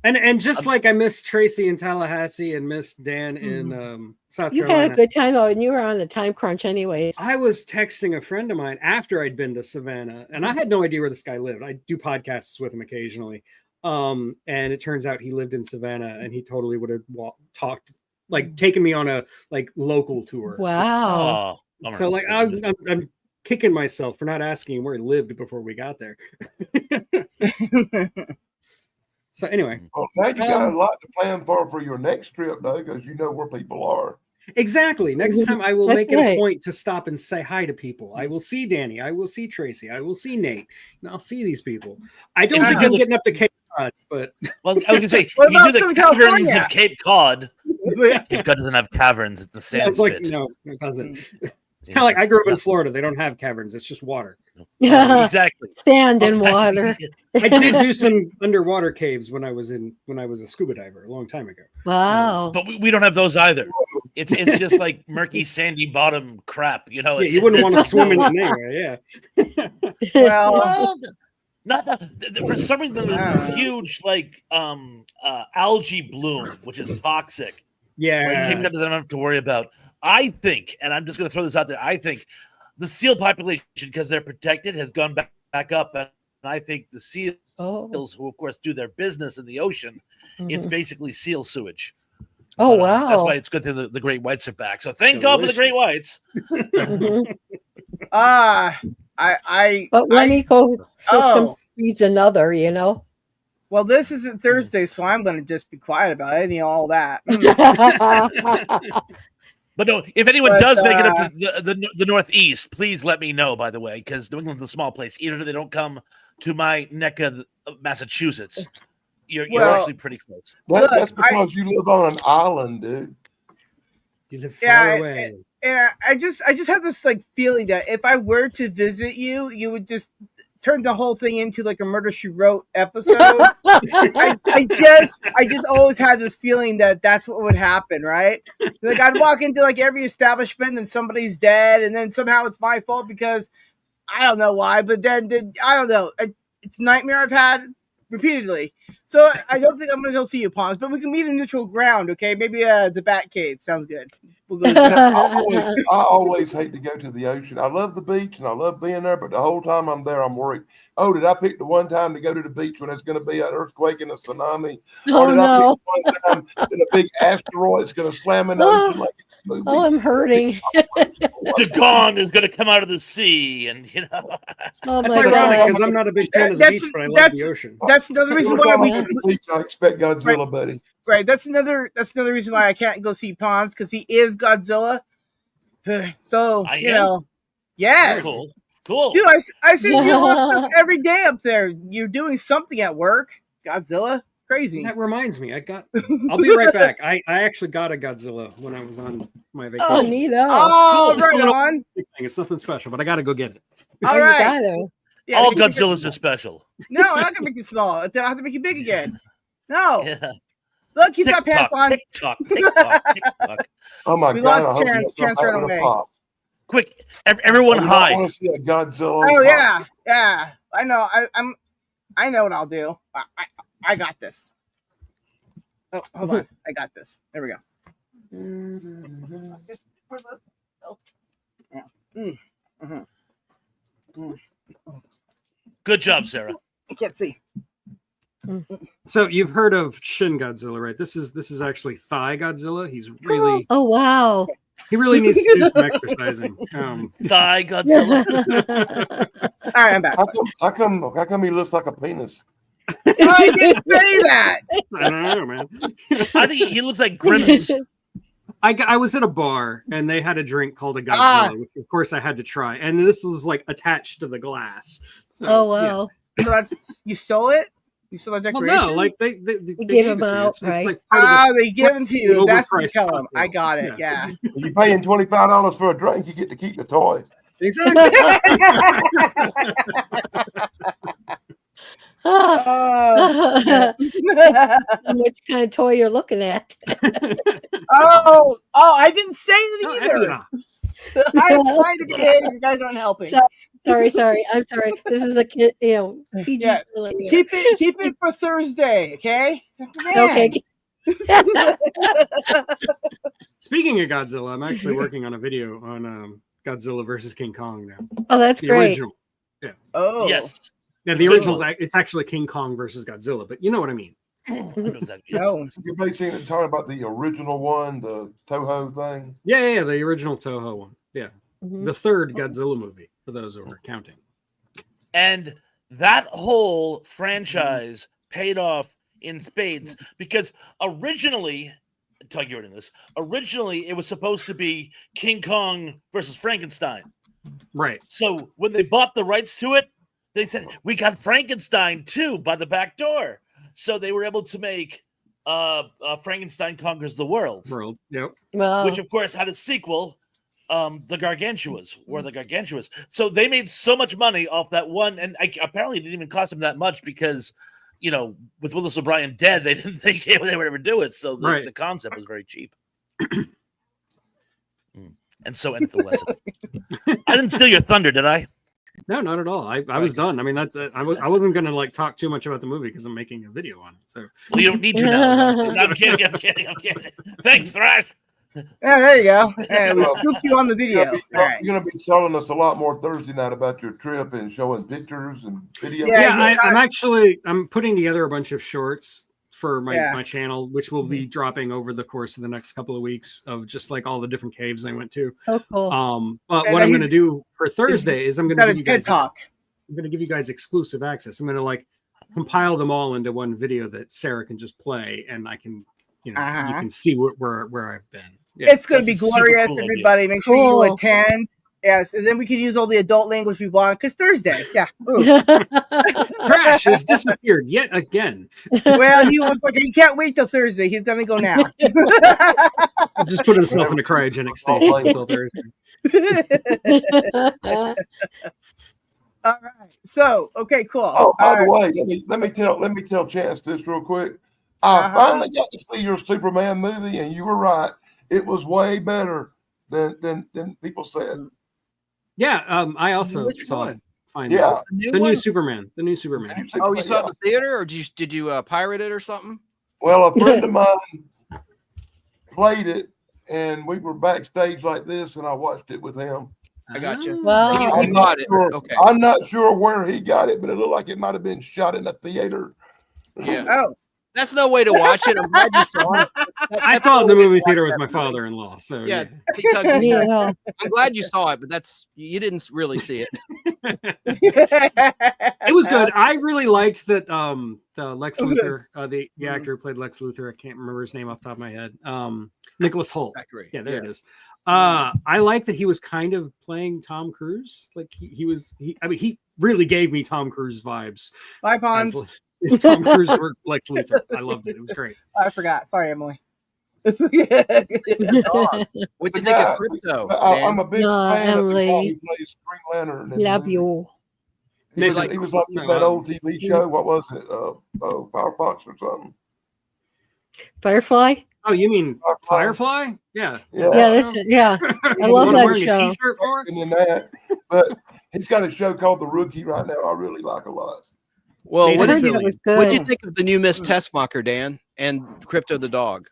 Speaker 5: And just like I missed Tracy in Tallahassee and missed Dan in South
Speaker 6: You
Speaker 5: Carolina.
Speaker 6: had a good time, though, and you were on the time crunch anyways.
Speaker 5: I was texting a friend of mine after I'd been to Savannah, and I had no idea where this guy lived. I do podcasts with him occasionally. And it turns out he lived in Savannah, and he totally would have talked, like taken me on a like local tour.
Speaker 6: Wow.
Speaker 5: So like I'm kicking myself for not asking him where he lived before we got there. So anyway,
Speaker 3: well, now you got a lot to plan for your next trip, though, because you know where people are.
Speaker 5: Exactly. Next time I will make it
Speaker 6: right.
Speaker 5: a point to stop and say hi to people. I will see Danny. I will see Tracy. I will see Nate. And I'll see these people. I don't think I'm getting up to Cape Cod, but
Speaker 7: well, I was gonna say
Speaker 1: What
Speaker 7: you
Speaker 1: about
Speaker 7: do the
Speaker 1: Southern
Speaker 7: caverns
Speaker 1: California?
Speaker 7: of Cape Cod. Cape Cod doesn't have caverns; it's the sand
Speaker 5: it's like
Speaker 7: spit.
Speaker 5: no, it doesn't. It's kind of like I grew up in Florida. They don't have caverns. It's just water.
Speaker 7: Exactly.
Speaker 6: Sand and water.
Speaker 5: I did do some underwater caves when I was a scuba diver a long time ago.
Speaker 6: Wow.
Speaker 7: But we don't have those either. It's just like murky, sandy bottom crap. You know,
Speaker 5: Yeah,
Speaker 7: it's,
Speaker 5: you wouldn't want to
Speaker 7: it's-
Speaker 5: swim in it anyway. Yeah.
Speaker 1: Well,
Speaker 7: for some reason there's this huge like algae bloom, which is toxic.
Speaker 5: Yeah.
Speaker 7: Like Cape Cod doesn't have to worry about. I think, and I'm just going to throw this out there. I think the seal population, because they're protected, has gone back up, and I think the seals, who of course do their business in the ocean, it's basically seal sewage.
Speaker 6: Oh,
Speaker 7: But,
Speaker 6: wow.
Speaker 7: that's why it's good that the great whites are back. So thank God for the great whites.
Speaker 6: But one ecosystem feeds another, you know.
Speaker 1: Well, this isn't Thursday, so I'm going to just be quiet about it. All that.
Speaker 7: But no, if anyone does make it up to the Northeast, please let me know, by the way, because New England's a small place. Even if they don't come to my neck of Massachusetts, you're actually pretty close.
Speaker 3: That's because you live on an island, dude.
Speaker 5: You live far away.
Speaker 1: And I just have this like feeling that if I were to visit you, you would just turn the whole thing into like a Murder She Wrote episode. I just always had this feeling that that's what would happen, right? Like I'd walk into like every establishment and somebody's dead, and then somehow it's my fault because I don't know why, but then I don't know. It's a nightmare I've had repeatedly. So I don't think I'm going to go see you, Pons, but we can meet in neutral ground, okay? Maybe the Bat Cave sounds good. We'll go
Speaker 3: I always hate to go to the ocean. I love the beach and I love being there, but the whole time I'm there, I'm worried. Oh, did I pick the one time to go to the beach when it's going to be an earthquake and a tsunami?
Speaker 6: Oh,
Speaker 3: or did
Speaker 6: no.
Speaker 3: I pick the one time that a big asteroid's going to slam in the ocean like it's a movie?
Speaker 6: Oh, I'm hurting.
Speaker 7: Dagon is going to come out of the sea, and you know.
Speaker 6: Oh,
Speaker 5: That's
Speaker 6: my
Speaker 5: ironic
Speaker 6: God.
Speaker 5: because I'm not a big fan of the beach, but I love the ocean.
Speaker 1: That's another reason
Speaker 3: Every
Speaker 1: why
Speaker 3: time I
Speaker 1: we
Speaker 3: go to the beach, I expect Godzilla, buddy.
Speaker 1: right. That's another reason why I can't go see Pons because he is Godzilla. So
Speaker 7: I
Speaker 1: you
Speaker 7: am?
Speaker 1: know, yes,
Speaker 7: Cool.
Speaker 1: dude. I see you on stuff every day up there. You're doing something at work, Godzilla. Crazy.
Speaker 5: That reminds me, I'll be right back. I actually got a Godzilla when I was on my vacation.
Speaker 6: Oh, neat.
Speaker 1: Oh,
Speaker 5: It's
Speaker 1: right
Speaker 5: a little
Speaker 1: on.
Speaker 5: thing. It's nothing special, but I got to go get it.
Speaker 1: All
Speaker 6: You
Speaker 1: right.
Speaker 6: gotta.
Speaker 1: Yeah,
Speaker 7: All
Speaker 1: we can make it-
Speaker 7: Godzillas are special.
Speaker 1: No, I'm not gonna make you small. Then I have to make you big again. No.
Speaker 7: Yeah.
Speaker 1: Look, he's got pants on.
Speaker 7: Tick-tock, tick-tock, tick-tock.
Speaker 3: Oh my
Speaker 1: We
Speaker 3: God!
Speaker 1: lost
Speaker 3: I hope
Speaker 1: Chance.
Speaker 3: you
Speaker 1: Chance
Speaker 3: come
Speaker 1: ran
Speaker 3: back with a
Speaker 1: away.
Speaker 3: pop.
Speaker 7: Quick, everyone
Speaker 3: I do not
Speaker 7: hide.
Speaker 3: want to see a Godzilla.
Speaker 1: Oh
Speaker 3: pop.
Speaker 1: yeah. I know. I know what I'll do. I got this. Oh, hold on. I got this. There we go.
Speaker 7: Good job, Sarah.
Speaker 1: I can't see.
Speaker 5: So you've heard of Shin Godzilla, right? This is actually Thigh Godzilla. He's really
Speaker 6: Oh wow.
Speaker 5: he really needs to do some exercising.
Speaker 7: Thigh Godzilla.
Speaker 1: All right, I'm back.
Speaker 3: How come he looks like a penis?
Speaker 1: I didn't say that.
Speaker 5: I don't know, man.
Speaker 7: I think he looks like Grimace.
Speaker 5: I was at a bar and they had a drink called a Godzilla, which of course I had to try. And this was like attached to the glass. So,
Speaker 6: oh wow.
Speaker 5: Yeah.
Speaker 1: So that's you stole it? You stole that decoration?
Speaker 5: Well, no, like they
Speaker 6: give them out,
Speaker 5: it's
Speaker 6: right?
Speaker 5: like part of
Speaker 1: They give them to you. That's what you
Speaker 5: overpriced
Speaker 1: tell them.
Speaker 5: cocktail.
Speaker 1: I got it. Yeah.
Speaker 3: If you're paying $25 for a drink, you get to keep the toy.
Speaker 5: Exactly.
Speaker 6: Which kind of toy you're looking at?
Speaker 1: Oh, I didn't say that either. I'm trying to behave. You guys aren't helping.
Speaker 6: Sorry. I'm sorry. This is a kid, PG.
Speaker 1: Yeah. Keep it for Thursday, okay?
Speaker 6: Okay.
Speaker 5: Speaking of Godzilla, I'm actually working on a video on Godzilla versus King Kong now.
Speaker 6: Oh, that's
Speaker 5: the
Speaker 6: great.
Speaker 5: Original. Yeah.
Speaker 1: Oh.
Speaker 7: Yes.
Speaker 5: Yeah, the original's it's actually King Kong versus Godzilla, but you know what I mean.
Speaker 1: No.
Speaker 3: You're basically talking about the original one, the Toho thing.
Speaker 5: Yeah, the original Toho one. Yeah.
Speaker 6: Mm-hmm.
Speaker 5: The third Godzilla movie, for those who are counting.
Speaker 7: And that whole franchise paid off in spades because originally, Tug, you're in this. Originally, it was supposed to be King Kong versus Frankenstein.
Speaker 5: Right.
Speaker 7: So when they bought the rights to it, they said, we got Frankenstein too by the back door. So they were able to make Frankenstein Conquers the World.
Speaker 5: Yep.
Speaker 6: Well,
Speaker 7: which of course had a sequel, The Gargantuas, or The Gargantuas. So they made so much money off that one, and apparently it didn't even cost them that much because, with Willis O'Brien dead, they didn't think they would ever do it. So the concept was very cheap. And so ended the lesson. I didn't steal your thunder, did I?
Speaker 5: No, not at all. I was done. I mean, that's I wasn't going to talk too much about the movie because I'm making a video on it. So
Speaker 7: well, you don't need to now. I'm kidding. Thanks, Thrash.
Speaker 1: Yeah, there you go. And we scooped you on the video.
Speaker 3: You're going to be telling us a lot more Thursday night about your trip and showing pictures and videos.
Speaker 5: I'm putting together a bunch of shorts for my channel, which will be dropping over the course of the next couple of weeks of just like all the different caves I went to.
Speaker 6: Oh, cool.
Speaker 5: But what I'm going to do for Thursday is I'm going to give you guys
Speaker 1: talk.
Speaker 5: I'm going to give you guys exclusive access. I'm going to compile them all into one video that Sarah can just play, and I can, you can see where I've been. Yeah,
Speaker 1: it's going to be glorious, cool everybody. Idea. Make sure you attend. Yes, and then we can use all the adult language we want because Thursday. Yeah.
Speaker 5: Trash has disappeared yet again.
Speaker 1: Well, he was like, he can't wait till Thursday. He's going to go now.
Speaker 5: He'll just put himself in a cryogenic station until Thursday.
Speaker 1: All right. So, okay, cool.
Speaker 3: Oh, by the way, let me tell Chance this real quick. I finally got to see your Superman movie, and you were right. It was way better than people said.
Speaker 5: Yeah, I also saw it. Finally.
Speaker 3: Yeah,
Speaker 5: the new Superman.
Speaker 9: Oh, you saw it in the theater, or did you pirate it or something?
Speaker 3: Well, a friend of mine played it, and we were backstage like this, and I watched it with him.
Speaker 9: I got you.
Speaker 6: Well,
Speaker 9: you got it. Okay.
Speaker 3: I'm not sure where he got it, but it looked like it might have been shot in a theater.
Speaker 9: Yeah.
Speaker 1: Oh.
Speaker 9: That's no way to watch it. I'm glad you saw it.
Speaker 5: I saw it in the movie theater with my father-in-law. So
Speaker 9: yeah.
Speaker 6: I'm
Speaker 9: glad you saw it, but you didn't really see it.
Speaker 5: It was good. I really liked that the Lex Luthor, the actor who played Lex Luthor, I can't remember his name off the top of my head. Nicholas Hoult. Yeah, there it is. I like that he was kind of playing Tom Cruise. Like he really gave me Tom Cruise vibes.
Speaker 1: Bye, PONS.
Speaker 5: If Tom Cruise were Lex Luthor. I loved it. It was great.
Speaker 1: I forgot. Sorry, Emily.
Speaker 9: What do you think of Crypto?
Speaker 3: I'm a big fan
Speaker 6: Emily.
Speaker 3: of he plays Green Lantern.
Speaker 6: Love you.
Speaker 3: He was like that old TV show. What was it? Firefox or something.
Speaker 6: Firefly?
Speaker 5: Oh, you mean Firefly? Yeah.
Speaker 6: Yeah, that's it. Yeah. I love that show.
Speaker 3: But he's got a show called The Rookie right now. I really like a lot.
Speaker 9: Well, what did you think of the new Miss Tessmacher, Dan, and Crypto the dog?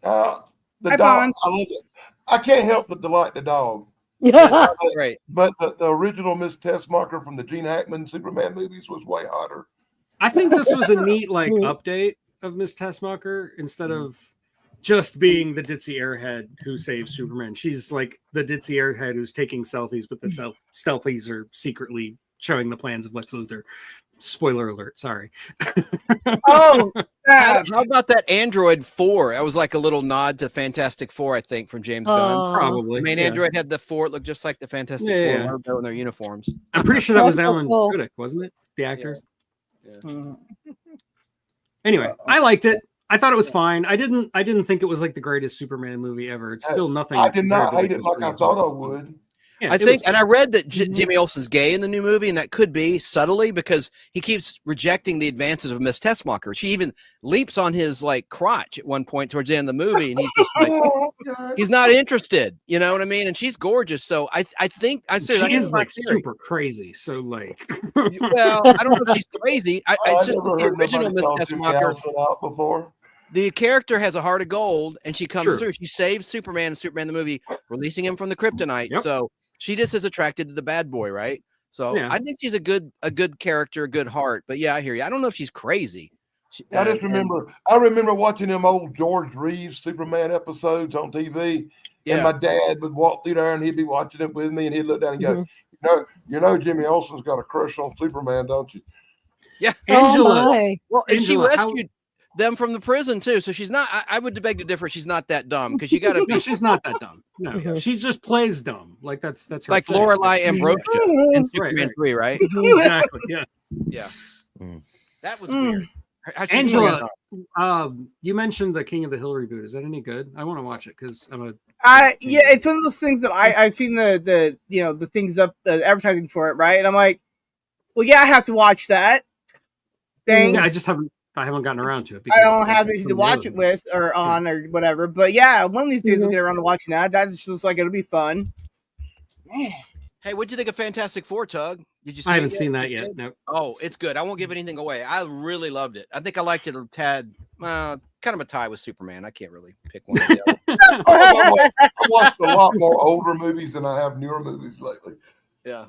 Speaker 3: The dog. I love it. I can't help but to like the dog.
Speaker 9: Right.
Speaker 3: But the original Miss Tessmacher from the Gene Hackman Superman movies was way hotter.
Speaker 5: I think this was a neat update of Miss Tessmacher instead of just being the ditzy airhead who saves Superman. She's like the ditzy airhead who's taking selfies, but the selfies are secretly showing the plans of Lex Luthor. Spoiler alert, sorry.
Speaker 1: Oh,
Speaker 9: how about that Android 4? That was like a little nod to Fantastic Four, I think, from James Gunn.
Speaker 5: Probably.
Speaker 9: The main Android had the 4. It looked just like the Fantastic Four logo in their uniforms.
Speaker 5: I'm pretty sure that was Alan Tudyk, wasn't it? The actor.
Speaker 9: Yeah.
Speaker 5: Anyway, I liked it. I thought it was fine. I didn't think it was like the greatest Superman movie ever. It's still nothing.
Speaker 3: I did not hate it like I thought I would.
Speaker 5: Yeah,
Speaker 9: I think, and I read that Jimmy Olsen's gay in the new movie, and that could be subtly because he keeps rejecting the advances of Miss Tessmacher. She even leaps on his like crotch at one point towards the end of the movie, and he's just like, he's not interested. You know what I mean? And she's gorgeous, so I think I say
Speaker 5: she is like super crazy. So like,
Speaker 9: well, I don't know if she's crazy. It's just the original Miss Tessmacher
Speaker 3: out before.
Speaker 9: The character has a heart of gold, and she comes through. She saves Superman and Superman the movie, releasing him from the kryptonite. So she just is attracted to the bad boy, right? So I think she's a good character, a good heart. But yeah, I hear you. I don't know if she's crazy.
Speaker 3: I just remember, I remember watching them old George Reeves Superman episodes on TV, and my dad would walk through there, and he'd be watching it with me, and he'd look down and go, you know, Jimmy Olsen's got a crush on Superman, don't you?
Speaker 9: Yeah,
Speaker 5: Angela.
Speaker 9: Well, and she rescued them from the prison too, so she's not. I would beg to differ. She's not that dumb because you got to be.
Speaker 5: She's not that dumb. No, she just plays dumb. Like that's her
Speaker 9: like
Speaker 5: thing.
Speaker 9: Lorelai Ambrosia in Superman 3, right?
Speaker 5: Exactly. Yes.
Speaker 9: Yeah. That was weird.
Speaker 5: Angela, you mentioned the King of the Hill reboot. Is that any good? I want to watch it because I'm a.
Speaker 1: Yeah, it's one of those things that I've seen the the things up advertising for it, right? And I'm like, well, yeah, I have to watch that. Thanks.
Speaker 5: Yeah, I haven't gotten around to it.
Speaker 1: I don't have anything to watch it with or on or whatever. But yeah, one of these days we'll get around to watching that. That just looks like it'll be fun. Man.
Speaker 9: Hey, what'd you think of Fantastic Four, Tug? Did you see
Speaker 5: I haven't seen that yet. No.
Speaker 9: Oh, it's good. I won't give anything away. I really loved it. I think I liked it a tad, kind of a tie with Superman. I can't really pick one.
Speaker 3: I watched a lot more older movies than I have newer movies lately.
Speaker 9: Yeah.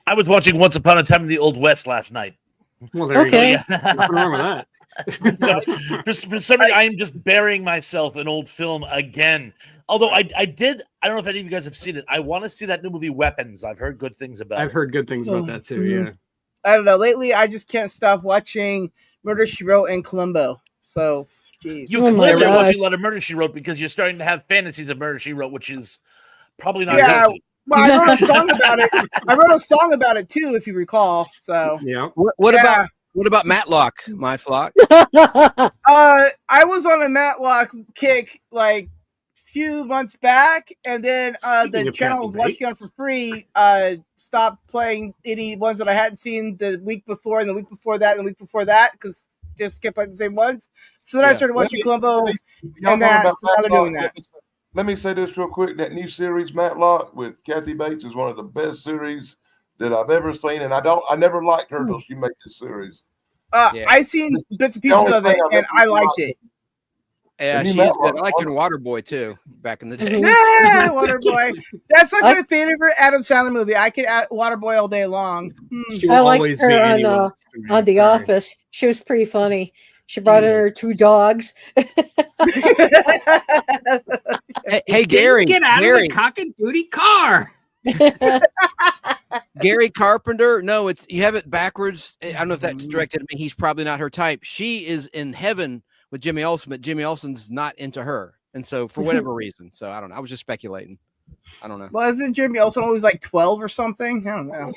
Speaker 7: I was watching Once Upon a Time in the Old West last night.
Speaker 5: Well, there you go.
Speaker 7: Nothing wrong with that. For some reason, I am just burying myself in old film again. Although I don't know if any of you guys have seen it. I want to see that new movie Weapons. I've heard good things about it.
Speaker 5: I've heard good things about that too. Yeah.
Speaker 1: I don't know. Lately, I just can't stop watching Murder, She Wrote and Columbo. So, geez.
Speaker 7: You clearly are watching a lot of Murder, She Wrote because you're starting to have fantasies of Murder, She Wrote, which is probably not healthy.
Speaker 1: Well, I wrote a song about it. I wrote a song about it too, if you recall. So,
Speaker 5: yeah.
Speaker 9: What about Matlock, my flock?
Speaker 1: I was on a Matlock kick like few months back, and then the channel I was watching on for free stopped playing any ones that I hadn't seen the week before, and the week before that, and the week before that, because just kept like the same ones. So then I started watching Columbo, and that. So now they're doing that.
Speaker 3: Let me say this real quick. That new series, Matlock, with Kathy Bates, is one of the best series that I've ever seen, and I never liked her until she made this series.
Speaker 1: I seen bits and pieces of it, and I liked it.
Speaker 9: Yeah, she's good. I liked her in Waterboy too, back in the day.
Speaker 1: Yeah, Waterboy. That's like my favorite Adam Sandler movie. I could add Waterboy all day long.
Speaker 6: I liked her on The Office. She was pretty funny. She brought in her 2 dogs.
Speaker 9: Hey, Gary,
Speaker 5: get out of the cock and booty car.
Speaker 9: Gary Carpenter. No, you have it backwards. I don't know if that's directed at me. He's probably not her type. She is in heaven with Jimmy Olsen, but Jimmy Olsen's not into her, and so for whatever reason. So I don't know. I was just speculating. I don't know.
Speaker 1: Well, isn't Jimmy Olsen always like 12 or something? I don't know.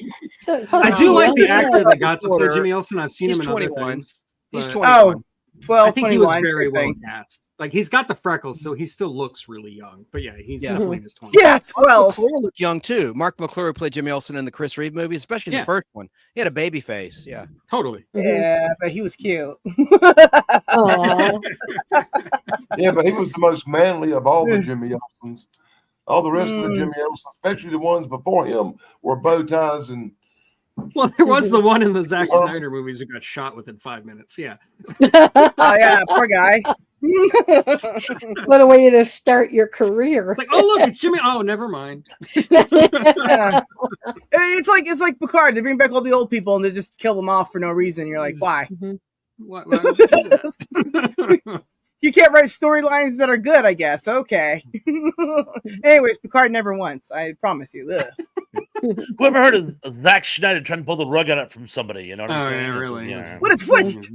Speaker 5: I do like the actor that got to play Jimmy Olsen. I've seen him in 21. Other things.
Speaker 9: He's 21.
Speaker 1: 12,
Speaker 5: I think
Speaker 1: 21,
Speaker 5: he was very well cast. Like he's got the freckles, so he still looks really young. But yeah, he's definitely in his 20s.
Speaker 1: Yeah, 12.
Speaker 9: McClure looked young too. Mark McClure played Jimmy Olsen in the Chris Reeve movie, especially the first one. He had a baby face. Yeah,
Speaker 5: totally.
Speaker 1: Yeah, but he was cute.
Speaker 3: Yeah, but he was the most manly of all the Jimmy Olsens. All the rest of the Jimmy Olsen, especially the ones before him, were bow ties and.
Speaker 5: Well, there was the one in the Zack Snyder movies who got shot within 5 minutes. Yeah.
Speaker 1: Oh yeah, poor guy.
Speaker 6: What a way to start your career.
Speaker 5: It's like, oh look, it's Jimmy. Oh, never mind.
Speaker 1: It's like Picard. They bring back all the old people and they just kill them off for no reason. You're like, why?
Speaker 5: Why would you do that?
Speaker 1: You can't write storylines that are good, I guess. Okay. Anyways, Picard never once. I promise you.
Speaker 7: Whoever heard of Zack Schneider trying to pull the rug out from somebody? You know what I'm saying?
Speaker 5: Yeah, really.
Speaker 7: Yeah.
Speaker 1: What a twist!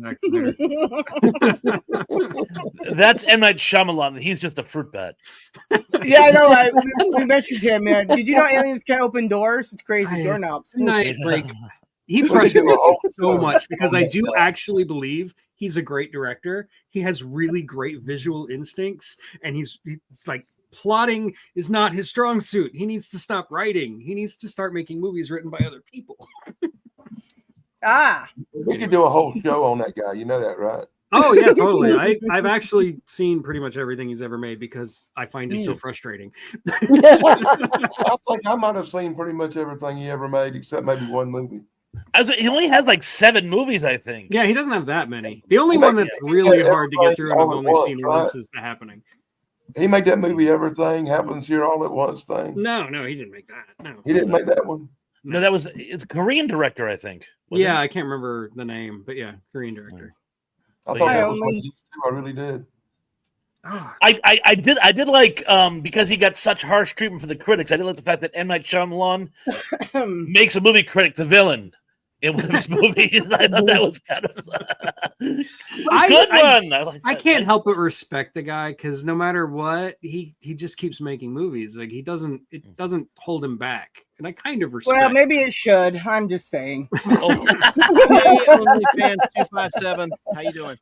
Speaker 7: That's M. Night Shyamalan. He's just a fruit bat.
Speaker 1: Yeah, I know. We mentioned him, man. Did you know aliens can't open doors? It's crazy. Doorknobs.
Speaker 5: He frustrates me so much because I do actually believe he's a great director. He has really great visual instincts, and he's like, plotting is not his strong suit. He needs to stop writing. He needs to start making movies written by other people.
Speaker 3: We could do a whole show on that guy. You know that, right?
Speaker 5: Oh yeah, totally. I've actually seen pretty much everything he's ever made because I find it so frustrating.
Speaker 3: I think I might have seen pretty much everything he ever made except maybe one movie.
Speaker 7: He only has like 7 movies, I think.
Speaker 5: Yeah, he doesn't have that many. The only one that's really hard to get through and I've only seen once is The Happening.
Speaker 3: He made that movie Everything Happens Here All at Once thing.
Speaker 5: No, he didn't make that. No,
Speaker 3: he didn't make that one.
Speaker 7: No, it's a Korean director, I think.
Speaker 5: Yeah, I can't remember the name, but yeah, Korean director.
Speaker 3: I thought that was one too. I really did.
Speaker 7: I did like because he got such harsh treatment from the critics. I did like the fact that M. Night Shyamalan makes a movie critic the villain in one of his movies. I thought that was kind of good one.
Speaker 5: I can't help but respect the guy because no matter what, he just keeps making movies. Like it doesn't hold him back, and I kind of respect.
Speaker 1: Well, maybe it should. I'm just saying.
Speaker 9: Hey, OnlyFans 257. How you doing?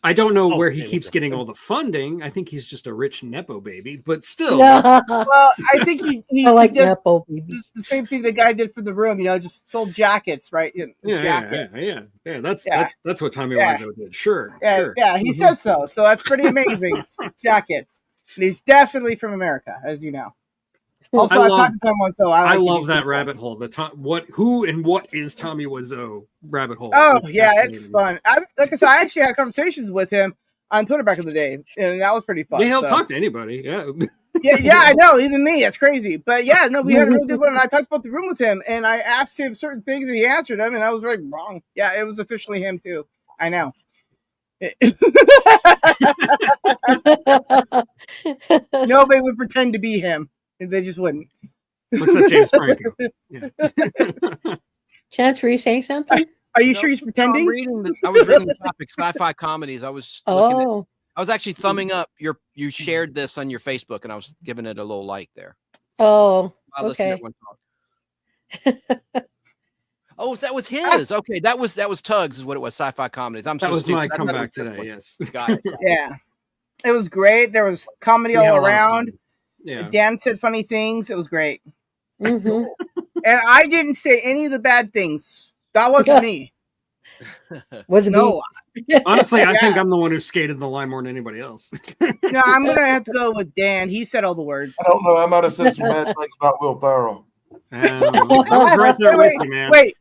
Speaker 5: I don't know where he keeps getting all the funding. I think he's just a rich nepo baby, but still.
Speaker 1: Well, I think he
Speaker 6: like
Speaker 1: does
Speaker 6: nepo baby.
Speaker 1: the same thing the guy did for The Room. Just sold jackets, right?
Speaker 5: Yeah. That's what Tommy Wiseau did. Sure.
Speaker 1: He said so. So that's pretty amazing. Jackets, and he's definitely from America, as you know. Also, I've talked to someone, so I
Speaker 5: love that rabbit hole. Who and what is Tommy Wiseau rabbit hole?
Speaker 1: Oh yeah, it's fun. Like I said, I actually had conversations with him on Twitter back in the day, and that was pretty fun.
Speaker 5: Yeah, he'll talk to anybody. Yeah.
Speaker 1: yeah, I know, even me. That's crazy. But yeah, no, we had a really good one. And I talked about The Room with him, and I asked him certain things, and he answered them, and I was very wrong. Yeah, it was officially him too. I know. Nobody would pretend to be him. They just wouldn't.
Speaker 5: What's that, James Franco? Yeah.
Speaker 6: Chance, were you saying something?
Speaker 1: Are you sure he's pretending?
Speaker 9: I was reading the topic, sci-fi comedies. I was
Speaker 6: Oh.
Speaker 9: I was actually thumbing up you shared this on your Facebook, and I was giving it a little like there.
Speaker 6: Oh,
Speaker 9: I listened to everyone talk. Oh, that was his. Okay, that was Tugs, is what it was. Sci-fi comedies.
Speaker 5: That was my comeback today. Yes.
Speaker 9: Got it.
Speaker 1: Yeah, it was great. There was comedy all around.
Speaker 5: Yeah.
Speaker 1: Dan said funny things. It was great.
Speaker 6: Mm-hmm.
Speaker 1: And I didn't say any of the bad things. That wasn't me.
Speaker 6: Was it
Speaker 1: No.
Speaker 5: Honestly, I think I'm the one who skated the line more than anybody else.
Speaker 1: No, I'm gonna have to go with Dan. He said all the words.
Speaker 3: I don't know. I might have said some bad things about Will Ferrell.
Speaker 5: I was right there with you, man.
Speaker 1: Wait.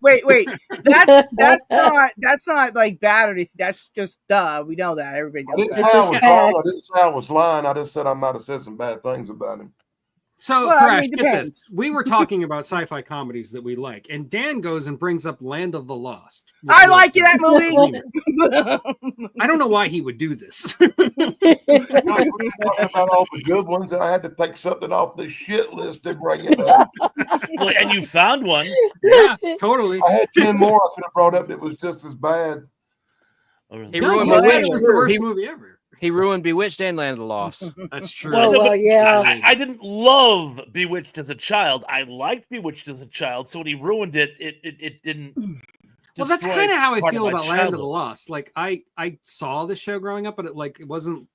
Speaker 1: That's not like bad or anything. That's just we know that. Everybody
Speaker 3: I
Speaker 1: knows
Speaker 3: didn't
Speaker 1: that.
Speaker 3: say I was wrong. I didn't say I was lying. I just said I might have said some bad things about him.
Speaker 5: So,
Speaker 1: Well,
Speaker 5: Thrash,
Speaker 1: it
Speaker 5: get this.
Speaker 1: depends.
Speaker 5: We were talking about sci-fi comedies that we like, and Dan goes and brings up Land of the Lost.
Speaker 1: I like that movie.
Speaker 5: I don't know why he would do this.
Speaker 3: We were talking about all the good ones, and I had to take something off the shit list to bring it up.
Speaker 7: Well, and you found one.
Speaker 5: Yeah, totally.
Speaker 3: I had 10 more I could have brought up that was just as bad.
Speaker 7: Oh, really?
Speaker 9: He
Speaker 5: No,
Speaker 9: ruined
Speaker 5: Bewitched was the worst
Speaker 9: He-
Speaker 5: movie ever.
Speaker 9: He ruined Bewitched and Land of the Lost.
Speaker 5: That's true.
Speaker 6: Oh, well, yeah.
Speaker 7: I didn't love Bewitched as a child. I liked Bewitched as a child. So when he ruined it, it didn't.
Speaker 5: Well, that's
Speaker 7: destroy
Speaker 5: kind of how I
Speaker 7: part
Speaker 5: feel
Speaker 7: my
Speaker 5: about Land of the
Speaker 7: childhood.
Speaker 5: Lost. Like I saw the show growing up, but it wasn't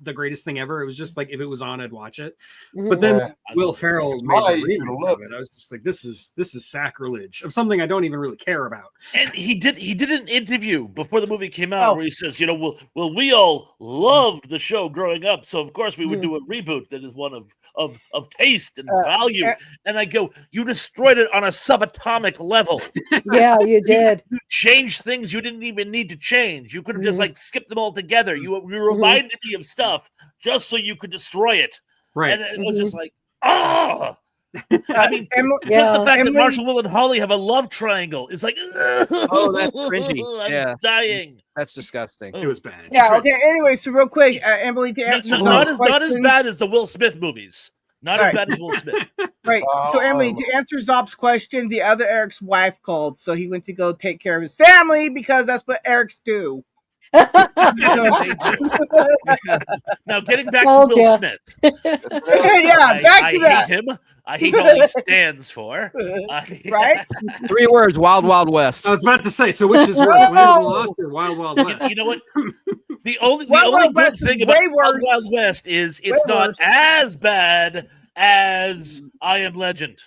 Speaker 5: the greatest thing ever. It was just like if it was on, I'd watch it. But then
Speaker 3: Yeah.
Speaker 5: Will Ferrell made
Speaker 3: Right,
Speaker 5: the
Speaker 3: you
Speaker 5: remake
Speaker 3: love
Speaker 5: of it. I was just like, this is sacrilege of something I don't even really care about.
Speaker 7: And he did an interview before the movie came out where he says, well, we all loved the show growing up, so of course we would do a reboot that is one of taste and value. And I go, you destroyed it on a subatomic level.
Speaker 6: Yeah, you did.
Speaker 7: You changed things you didn't even need to change. You could have just like skipped them all together. You reminded me of stuff just so you could destroy it.
Speaker 5: Right.
Speaker 7: And it was just like, oh. I mean,
Speaker 6: Yeah.
Speaker 7: just the fact that
Speaker 1: Emily-
Speaker 7: Marshall, Will, and Holly have a love triangle is like,
Speaker 9: Oh, that's cringy.
Speaker 7: I'm
Speaker 9: Yeah.
Speaker 7: dying.
Speaker 9: That's disgusting.
Speaker 5: It was bad.
Speaker 1: Yeah. Okay. Anyway, so real quick, Emily, to answer
Speaker 7: Not
Speaker 1: Zop's
Speaker 7: as bad as the Will Smith movies. Not as
Speaker 1: Right.
Speaker 7: bad as Will Smith.
Speaker 1: Right. So Emily, to answer Zop's question, the other Eric's wife called, so he went to go take care of his family because that's what Eric's do.
Speaker 7: Now, getting back to Will Smith.
Speaker 1: Back to that.
Speaker 7: Hate him. I hate all he stands for.
Speaker 1: Right?
Speaker 9: 3 words: Wild Wild West.
Speaker 5: I was about to say. So which is worse, Land of the Lost or Wild Wild West?
Speaker 7: You know what? The only
Speaker 1: Wild
Speaker 7: good
Speaker 1: West is
Speaker 7: thing about
Speaker 1: way
Speaker 7: Wild
Speaker 1: worse.
Speaker 7: Wild West is it's
Speaker 1: Way
Speaker 7: not
Speaker 1: worse.
Speaker 7: as bad as I Am Legend.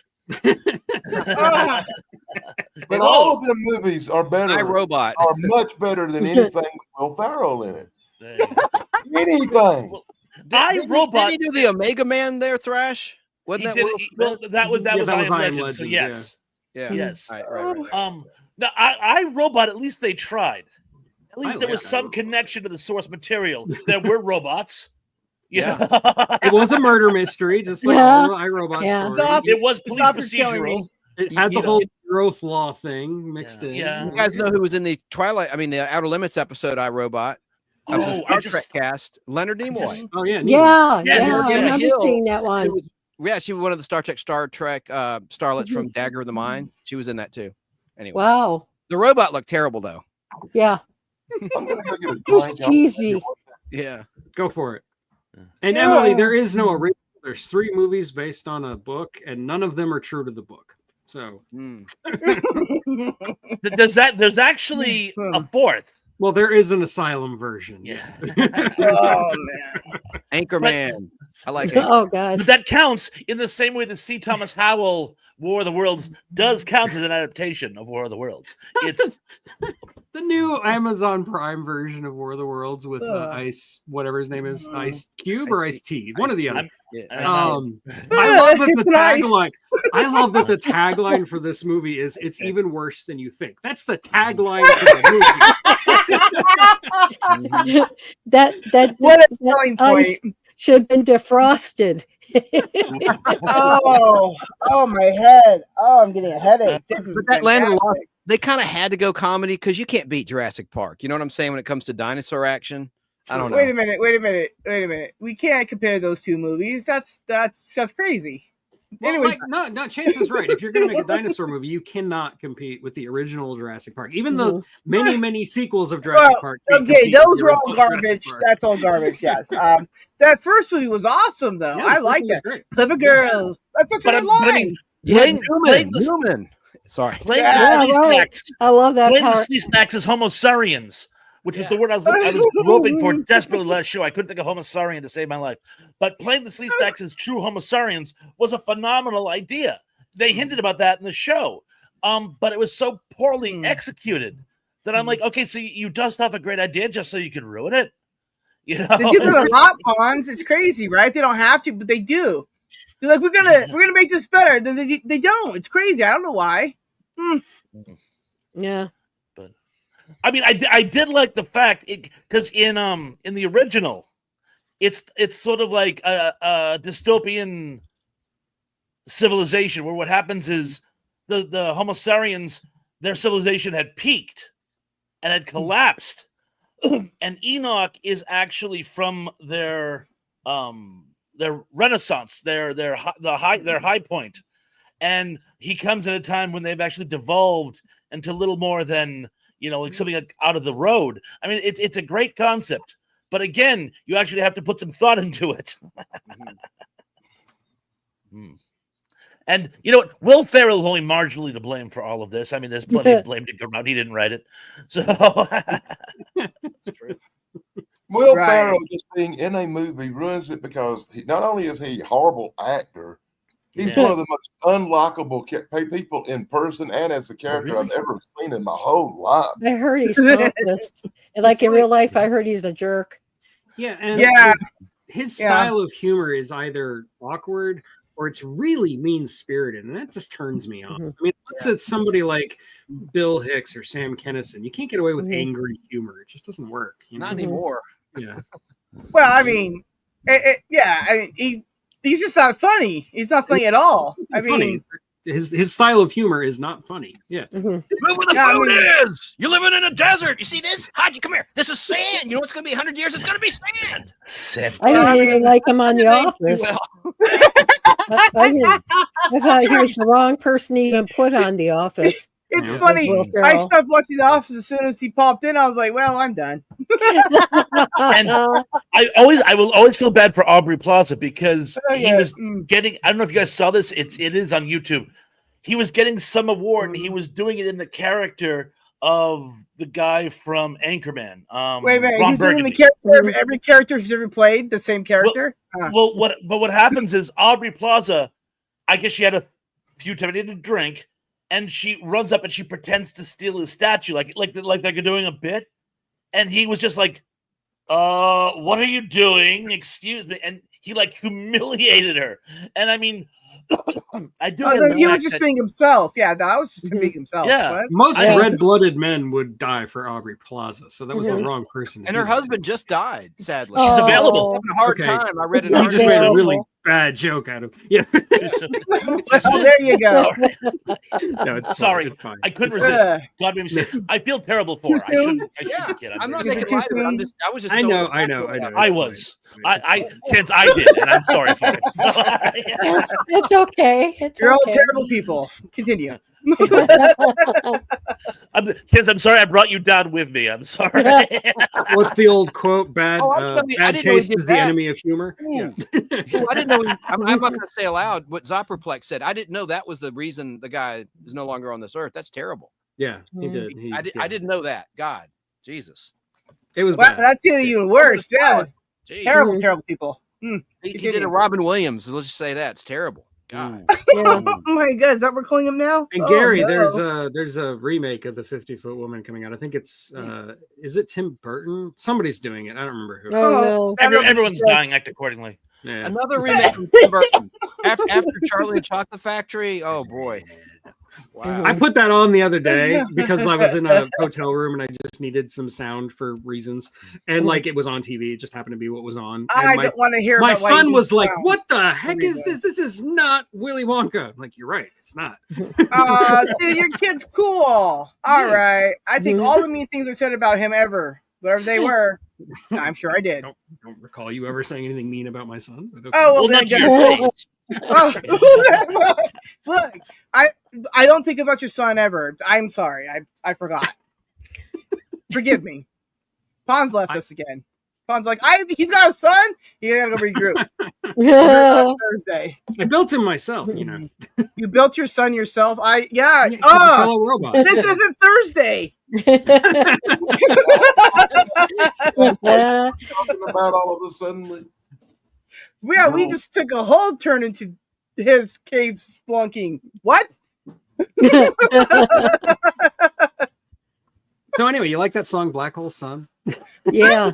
Speaker 3: But all of the movies are better.
Speaker 9: iRobot.
Speaker 3: Are much better than anything with Will Ferrell in it. Anything.
Speaker 7: iRobot.
Speaker 9: Did he do the Omega Man there, Thrash? Wasn't that Will Smith?
Speaker 7: that was
Speaker 5: Yeah,
Speaker 7: I Am Legend. So yes.
Speaker 9: Yeah.
Speaker 7: Yes.
Speaker 9: Right.
Speaker 7: Now, iRobot, at least they tried. At least
Speaker 5: I
Speaker 7: there was
Speaker 5: like
Speaker 7: some
Speaker 5: iRobot.
Speaker 7: connection to the source material. There were robots.
Speaker 9: Yeah.
Speaker 5: It was a murder mystery, just like
Speaker 6: Yeah.
Speaker 5: all the iRobot
Speaker 6: Yeah.
Speaker 5: stories.
Speaker 7: It was police
Speaker 1: Stop it killing
Speaker 7: procedural.
Speaker 1: me.
Speaker 5: It had the
Speaker 7: You know.
Speaker 5: whole growth law thing mixed in.
Speaker 7: Yeah.
Speaker 9: You guys know who was in the the Outer Limits episode, iRobot? Of the Star Trek cast, Leonard Nimoy.
Speaker 5: Oh yeah.
Speaker 6: Yeah,
Speaker 7: Yes.
Speaker 6: yeah, I
Speaker 9: Anna
Speaker 6: remember
Speaker 9: Hill.
Speaker 6: seeing that one.
Speaker 9: She was one of the Star Trek starlets from Dagger of the Mind. She was in that too. Anyway,
Speaker 6: Wow.
Speaker 9: the robot looked terrible though.
Speaker 6: Yeah.
Speaker 3: I'm gonna go get a
Speaker 6: It was
Speaker 3: drink.
Speaker 6: cheesy.
Speaker 9: Yeah.
Speaker 5: Go for it. And Emily, there is no original. There's 3 movies based on a book, and none of them are true to the book. So
Speaker 7: There's actually a 4th.
Speaker 5: well, there is an Asylum version.
Speaker 7: Yeah.
Speaker 1: Oh man.
Speaker 9: Anchorman. I like it.
Speaker 6: Oh God.
Speaker 7: But that counts in the same way that C. Thomas Howell War of the Worlds does count as an adaptation of War of the Worlds. It's
Speaker 5: the new Amazon Prime version of War of the Worlds with Ice, whatever his name is, Ice Cube or Ice T, one of the other. I love that the tagline. I love that the tagline for this movie is "It's even worse than you think." That's the tagline for the movie.
Speaker 1: What a selling
Speaker 6: ice
Speaker 1: point.
Speaker 6: should have been defrosted.
Speaker 1: Oh my head. Oh, I'm getting a headache. This is
Speaker 9: But that Land of the Lost,
Speaker 1: fantastic.
Speaker 9: they kind of had to go comedy because you can't beat Jurassic Park. You know what I'm saying when it comes to dinosaur action? I don't know.
Speaker 1: Wait a minute. We can't compare those 2 movies. That's crazy.
Speaker 5: Well,
Speaker 1: Anyways,
Speaker 5: no, Chance is right. If you're going to make a dinosaur movie, you cannot compete with the original Jurassic Park. Even the many sequels of Jurassic Park.
Speaker 1: Okay, those were all garbage. That's all garbage. Yes. That first movie was awesome, though.
Speaker 5: Yeah,
Speaker 1: I like that. Clever girl. That's a favorite line.
Speaker 9: Newman. Sorry.
Speaker 7: Playing
Speaker 6: Yeah,
Speaker 7: the
Speaker 6: right.
Speaker 7: Snacks.
Speaker 6: I love that
Speaker 7: Playing the
Speaker 6: part.
Speaker 7: Sea Snacks as Homo saurians, which was the word I was groping for desperately last show. I couldn't think of Homo saurian to save my life. But playing the Sea Snacks as true Homo saurians was a phenomenal idea. They hinted about that in the show. But it was so poorly executed that I'm like, okay, so you dust off a great idea just so you can ruin it. You know,
Speaker 1: They do that a lot, Pawns. It's crazy, right? They don't have to, but they do. They're like, we're gonna make this better. Then they don't. It's crazy. I don't know why.
Speaker 6: Yeah.
Speaker 7: But I mean, I did like the fact because in the original, it's sort of like a dystopian civilization where what happens is the Homo saurians, their civilization had peaked and had collapsed. And Enoch is actually from their Renaissance, their high point, and he comes at a time when they've actually devolved into little more than like something like out of the road. I mean, it's a great concept, but again, you actually have to put some thought into it. And you know what? Will Ferrell is only marginally to blame for all of this. I mean, there's plenty of blame to go around. He didn't write it, so.
Speaker 3: Will Ferrell just being in a movie ruins it because not only is he a horrible actor, he's one of the most unlockable people in person and as a character I've ever seen in my whole life.
Speaker 6: I heard he's pompous. Like in real life, I heard he's a jerk.
Speaker 5: Yeah, and his style of humor is either awkward or it's really mean-spirited, and that just turns me off. I mean, unless it's somebody like Bill Hicks or Sam Kinison, you can't get away with angry humor. It just doesn't work.
Speaker 9: Not anymore.
Speaker 5: Yeah.
Speaker 1: Well, I mean, yeah, I mean, he's just not funny. He's not funny at all. I mean,
Speaker 5: his style of humor is not funny. Yeah.
Speaker 9: Look where the food is. You're living in a desert. You see this? Haji, come here. This is sand. You know what's going to be 100 years? It's going to be sand.
Speaker 7: Sand.
Speaker 6: I didn't even like him on The Office. I thought he was the wrong person to even put on The Office.
Speaker 1: It's funny. I stopped watching The Office as soon as he popped in. I was like, well, I'm done.
Speaker 7: And I will always feel bad for Aubrey Plaza because he was getting, I don't know if you guys saw this, it is on YouTube. He was getting some award and he was doing it in the character of the guy from Anchorman.
Speaker 1: Wait a minute,
Speaker 7: Ron
Speaker 1: he's doing the
Speaker 7: Burgundy.
Speaker 1: character of every character he's ever played, the same character?
Speaker 7: Well, what happens is Aubrey Plaza, I guess she had a few times, needed a drink, and she runs up and she pretends to steal his statue, like they're doing a bit, and he was just like, what are you doing? Excuse me. And he like humiliated her. And I mean, I do.
Speaker 1: He was just being himself. Yeah, that was just being himself.
Speaker 7: Yeah.
Speaker 1: What?
Speaker 5: Most red-blooded men would die for Aubrey Plaza, so that was the wrong person.
Speaker 9: And her husband just died, sadly.
Speaker 7: She's available.
Speaker 9: Having a hard time. I read an
Speaker 5: You just
Speaker 9: article.
Speaker 5: made a really bad joke out of yeah.
Speaker 1: Well, there you go.
Speaker 5: No, it's
Speaker 7: sorry.
Speaker 5: Fine. It's fine.
Speaker 7: I couldn't resist. God made me say, I feel terrible for her. I shouldn't kid.
Speaker 9: I'm not making light of it. I was just.
Speaker 5: I know.
Speaker 7: I was. Chance, I did, and I'm sorry for it.
Speaker 6: It's okay.
Speaker 1: You're all terrible people. Continue.
Speaker 7: Chance, I'm sorry I brought you down with me. I'm sorry.
Speaker 5: What's the old quote? Bad
Speaker 9: I didn't know he
Speaker 5: taste
Speaker 9: did
Speaker 5: is the
Speaker 9: that.
Speaker 5: enemy of humor. Yeah.
Speaker 9: Oh, I didn't know. I'm not going to say aloud what Zopperplex said. I didn't know that was the reason the guy is no longer on this earth. That's terrible.
Speaker 5: Yeah, he did.
Speaker 9: I didn't know that. God, Jesus.
Speaker 5: It was
Speaker 1: Well,
Speaker 5: bad.
Speaker 1: that's even worse. Yeah.
Speaker 9: Jeez.
Speaker 1: Terrible people.
Speaker 9: He did a Robin Williams. Let's just say that it's terrible. God.
Speaker 1: Oh my God, is that what we're calling him now?
Speaker 5: And Gary, there's a remake of the 50-Foot Woman coming out. I think it's is it Tim Burton? Somebody's doing it. I don't remember who.
Speaker 6: Oh no!
Speaker 7: Everyone's dying. Act accordingly.
Speaker 5: Yeah.
Speaker 9: Another remake from Tim Burton. After Charlie and Chocolate Factory. Oh boy. Wow.
Speaker 5: I put that on the other day because I was in a hotel room and I just needed some sound for reasons. And like it was on TV. It just happened to be what was on.
Speaker 1: I don't want to hear
Speaker 5: my
Speaker 1: about why
Speaker 5: son
Speaker 1: you
Speaker 5: was like,
Speaker 1: sound.
Speaker 5: what the heck is this? This is not Willy Wonka. I'm like, you're right. It's not.
Speaker 1: Dude, your kid's cool. All right. I think all the mean things I said about him ever, whatever they were, I'm sure I did.
Speaker 5: Don't recall you ever saying anything mean about my son. But okay.
Speaker 1: Oh, well,
Speaker 7: Not
Speaker 1: then
Speaker 7: your face.
Speaker 1: Look, I don't think about your son ever. I'm sorry. I forgot. Forgive me. Pons left us again. Pons like, he's got a son? You gotta go regroup. Thursday.
Speaker 5: I built him myself, you know.
Speaker 1: You built your son yourself?
Speaker 5: Yeah, he's a fellow robot.
Speaker 1: This isn't Thursday.
Speaker 3: Talking about all of a sudden.
Speaker 1: Yeah, we just took a whole turn into his cave splunking. What?
Speaker 5: So anyway, you like that song Black Hole Sun?
Speaker 6: Yeah.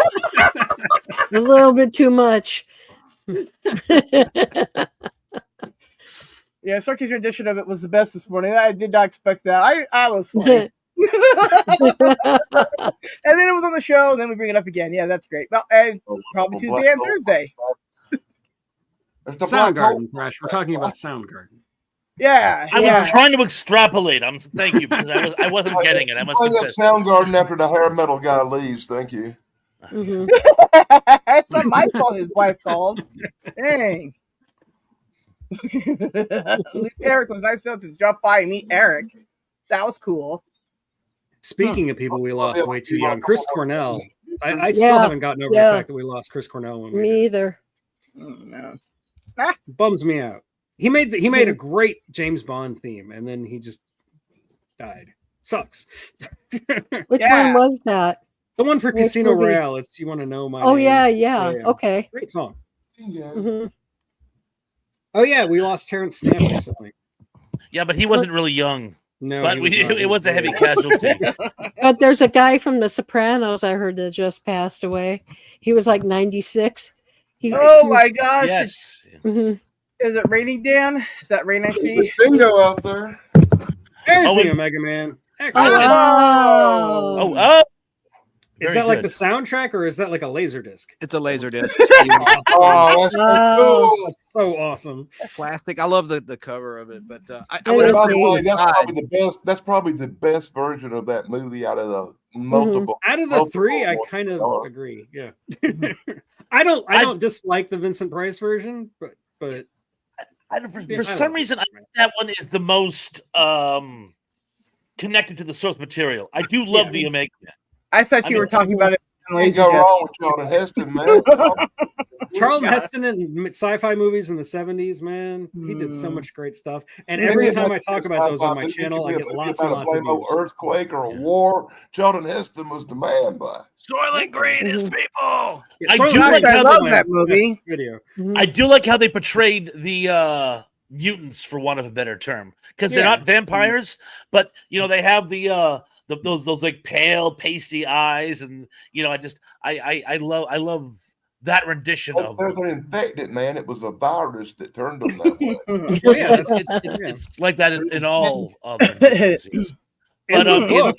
Speaker 6: A little bit too much.
Speaker 1: Yeah, Sarky's rendition of it was the best this morning. I did not expect that. I was funny. And then it was on the show, and then we bring it up again. Yeah, that's great. Well, and probably Tuesday and Thursday.
Speaker 5: Soundgarden, Crash. We're talking about Soundgarden.
Speaker 1: Yeah,
Speaker 7: I was trying to extrapolate. Thank you, because I wasn't getting it. I must confess.
Speaker 3: Soundgarden after the hair metal guy leaves. Thank you.
Speaker 6: Mm-hmm.
Speaker 1: It's not my fault his wife called. Dang. At least Eric was nice enough to drop by and meet Eric. That was cool.
Speaker 5: Speaking of people we lost way too young, Chris Cornell. I still haven't gotten over the fact that we lost Chris Cornell. When
Speaker 6: me either.
Speaker 1: No.
Speaker 5: Bums me out. He made a great James Bond theme, and then he just died. Sucks.
Speaker 6: Which one was that?
Speaker 5: The one for Casino Royale. It's You Want to Know My
Speaker 6: Oh
Speaker 5: Name.
Speaker 6: yeah. Okay.
Speaker 5: Great song.
Speaker 3: Yeah.
Speaker 6: Mm-hmm.
Speaker 5: Oh yeah, we lost Terrence Stamp recently.
Speaker 7: Yeah, but he wasn't really young.
Speaker 5: No,
Speaker 7: but it was a heavy casualty.
Speaker 6: But there's a guy from The Sopranos I heard that just passed away. He was like 96.
Speaker 1: My gosh!
Speaker 7: Yes.
Speaker 6: Mm-hmm.
Speaker 1: Is it raining, Dan? Is that rain I see?
Speaker 3: Bingo out there.
Speaker 5: There's the Omega Man.
Speaker 7: Oh.
Speaker 5: Is that like the soundtrack or is that like a laser disc?
Speaker 9: It's a laser disc.
Speaker 3: Oh, that's so cool.
Speaker 5: That's so awesome.
Speaker 9: Plastic. I love the cover of it, but I
Speaker 3: By
Speaker 9: would have
Speaker 3: the way, that's probably the best version of that movie out of the multiple.
Speaker 5: Out of the three, I kind of agree. Yeah. I don't dislike the Vincent Price version, but
Speaker 7: for some reason I think that one is the most connected to the source material. I do love the Omega Man.
Speaker 1: I thought you were talking about it.
Speaker 3: Can't go wrong with Charlton Heston, man.
Speaker 5: Charlton Heston in sci-fi movies in the 70s, man. He did so much great stuff. And every time I talk about those on my channel, I get lots and lots of views.
Speaker 3: Earthquake or a war. Charlton Heston was the man, boy.
Speaker 7: Soylent Green is people.
Speaker 5: Yeah,
Speaker 7: I love
Speaker 1: that movie.
Speaker 7: I do like how they portrayed the mutants, for want of a better term, because they're not vampires, but they have those like pale, pasty eyes, and I love that rendition of them.
Speaker 3: They're infected, man. It was a virus that turned them that way.
Speaker 7: It's like that in all of them. But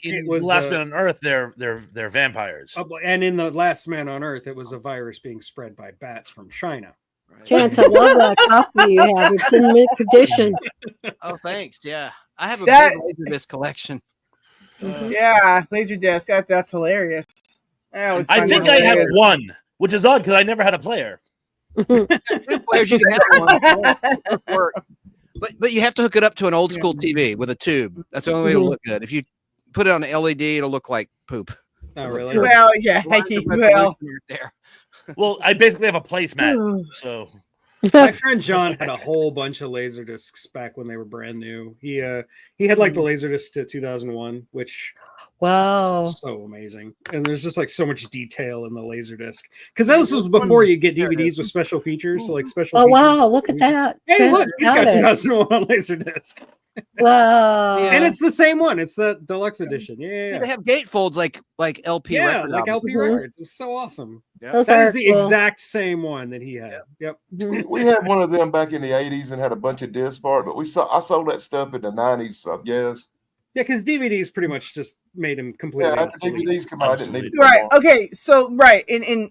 Speaker 7: in Last Man on Earth, they're vampires.
Speaker 5: And in the Last Man on Earth, it was a virus being spread by bats from China.
Speaker 6: Chance, I love that copy you have. It's in mint condition.
Speaker 9: Oh, thanks. Yeah, I have a big Laserdisc collection.
Speaker 1: Yeah, Laserdisc. That's hilarious.
Speaker 7: I think I have one, which is odd because I never had a player.
Speaker 9: Players, you can have one. But you have to hook it up to an old school TV with a tube. That's the only way to look good. If you put it on an LED, it'll look like poop.
Speaker 5: Oh, really?
Speaker 1: Well, yeah.
Speaker 7: Well, I basically have a placemat. So
Speaker 5: my friend John had a whole bunch of laser discs back when they were brand new. He had like the laser disc to 2001, which was so amazing. And there's just like so much detail in the laser disc because this was before you get DVDs with special features. So like special.
Speaker 6: Oh wow! Look at that.
Speaker 5: Hey, look, he's got 2001 on laser disc.
Speaker 6: Wow!
Speaker 5: And it's the same one. It's the deluxe edition. Yeah.
Speaker 9: They have gatefolds like LP.
Speaker 5: Yeah, like LP records. It was so awesome.
Speaker 6: Yeah.
Speaker 5: That is the exact same one that he had. Yep.
Speaker 3: We had one of them back in the 80s and had a bunch of discs for it, but I sold that stuff in the 90s, I guess.
Speaker 5: Yeah, because DVDs pretty much just made him completely.
Speaker 3: Yeah, after DVDs come out, I didn't need it.
Speaker 1: Right. Okay. So in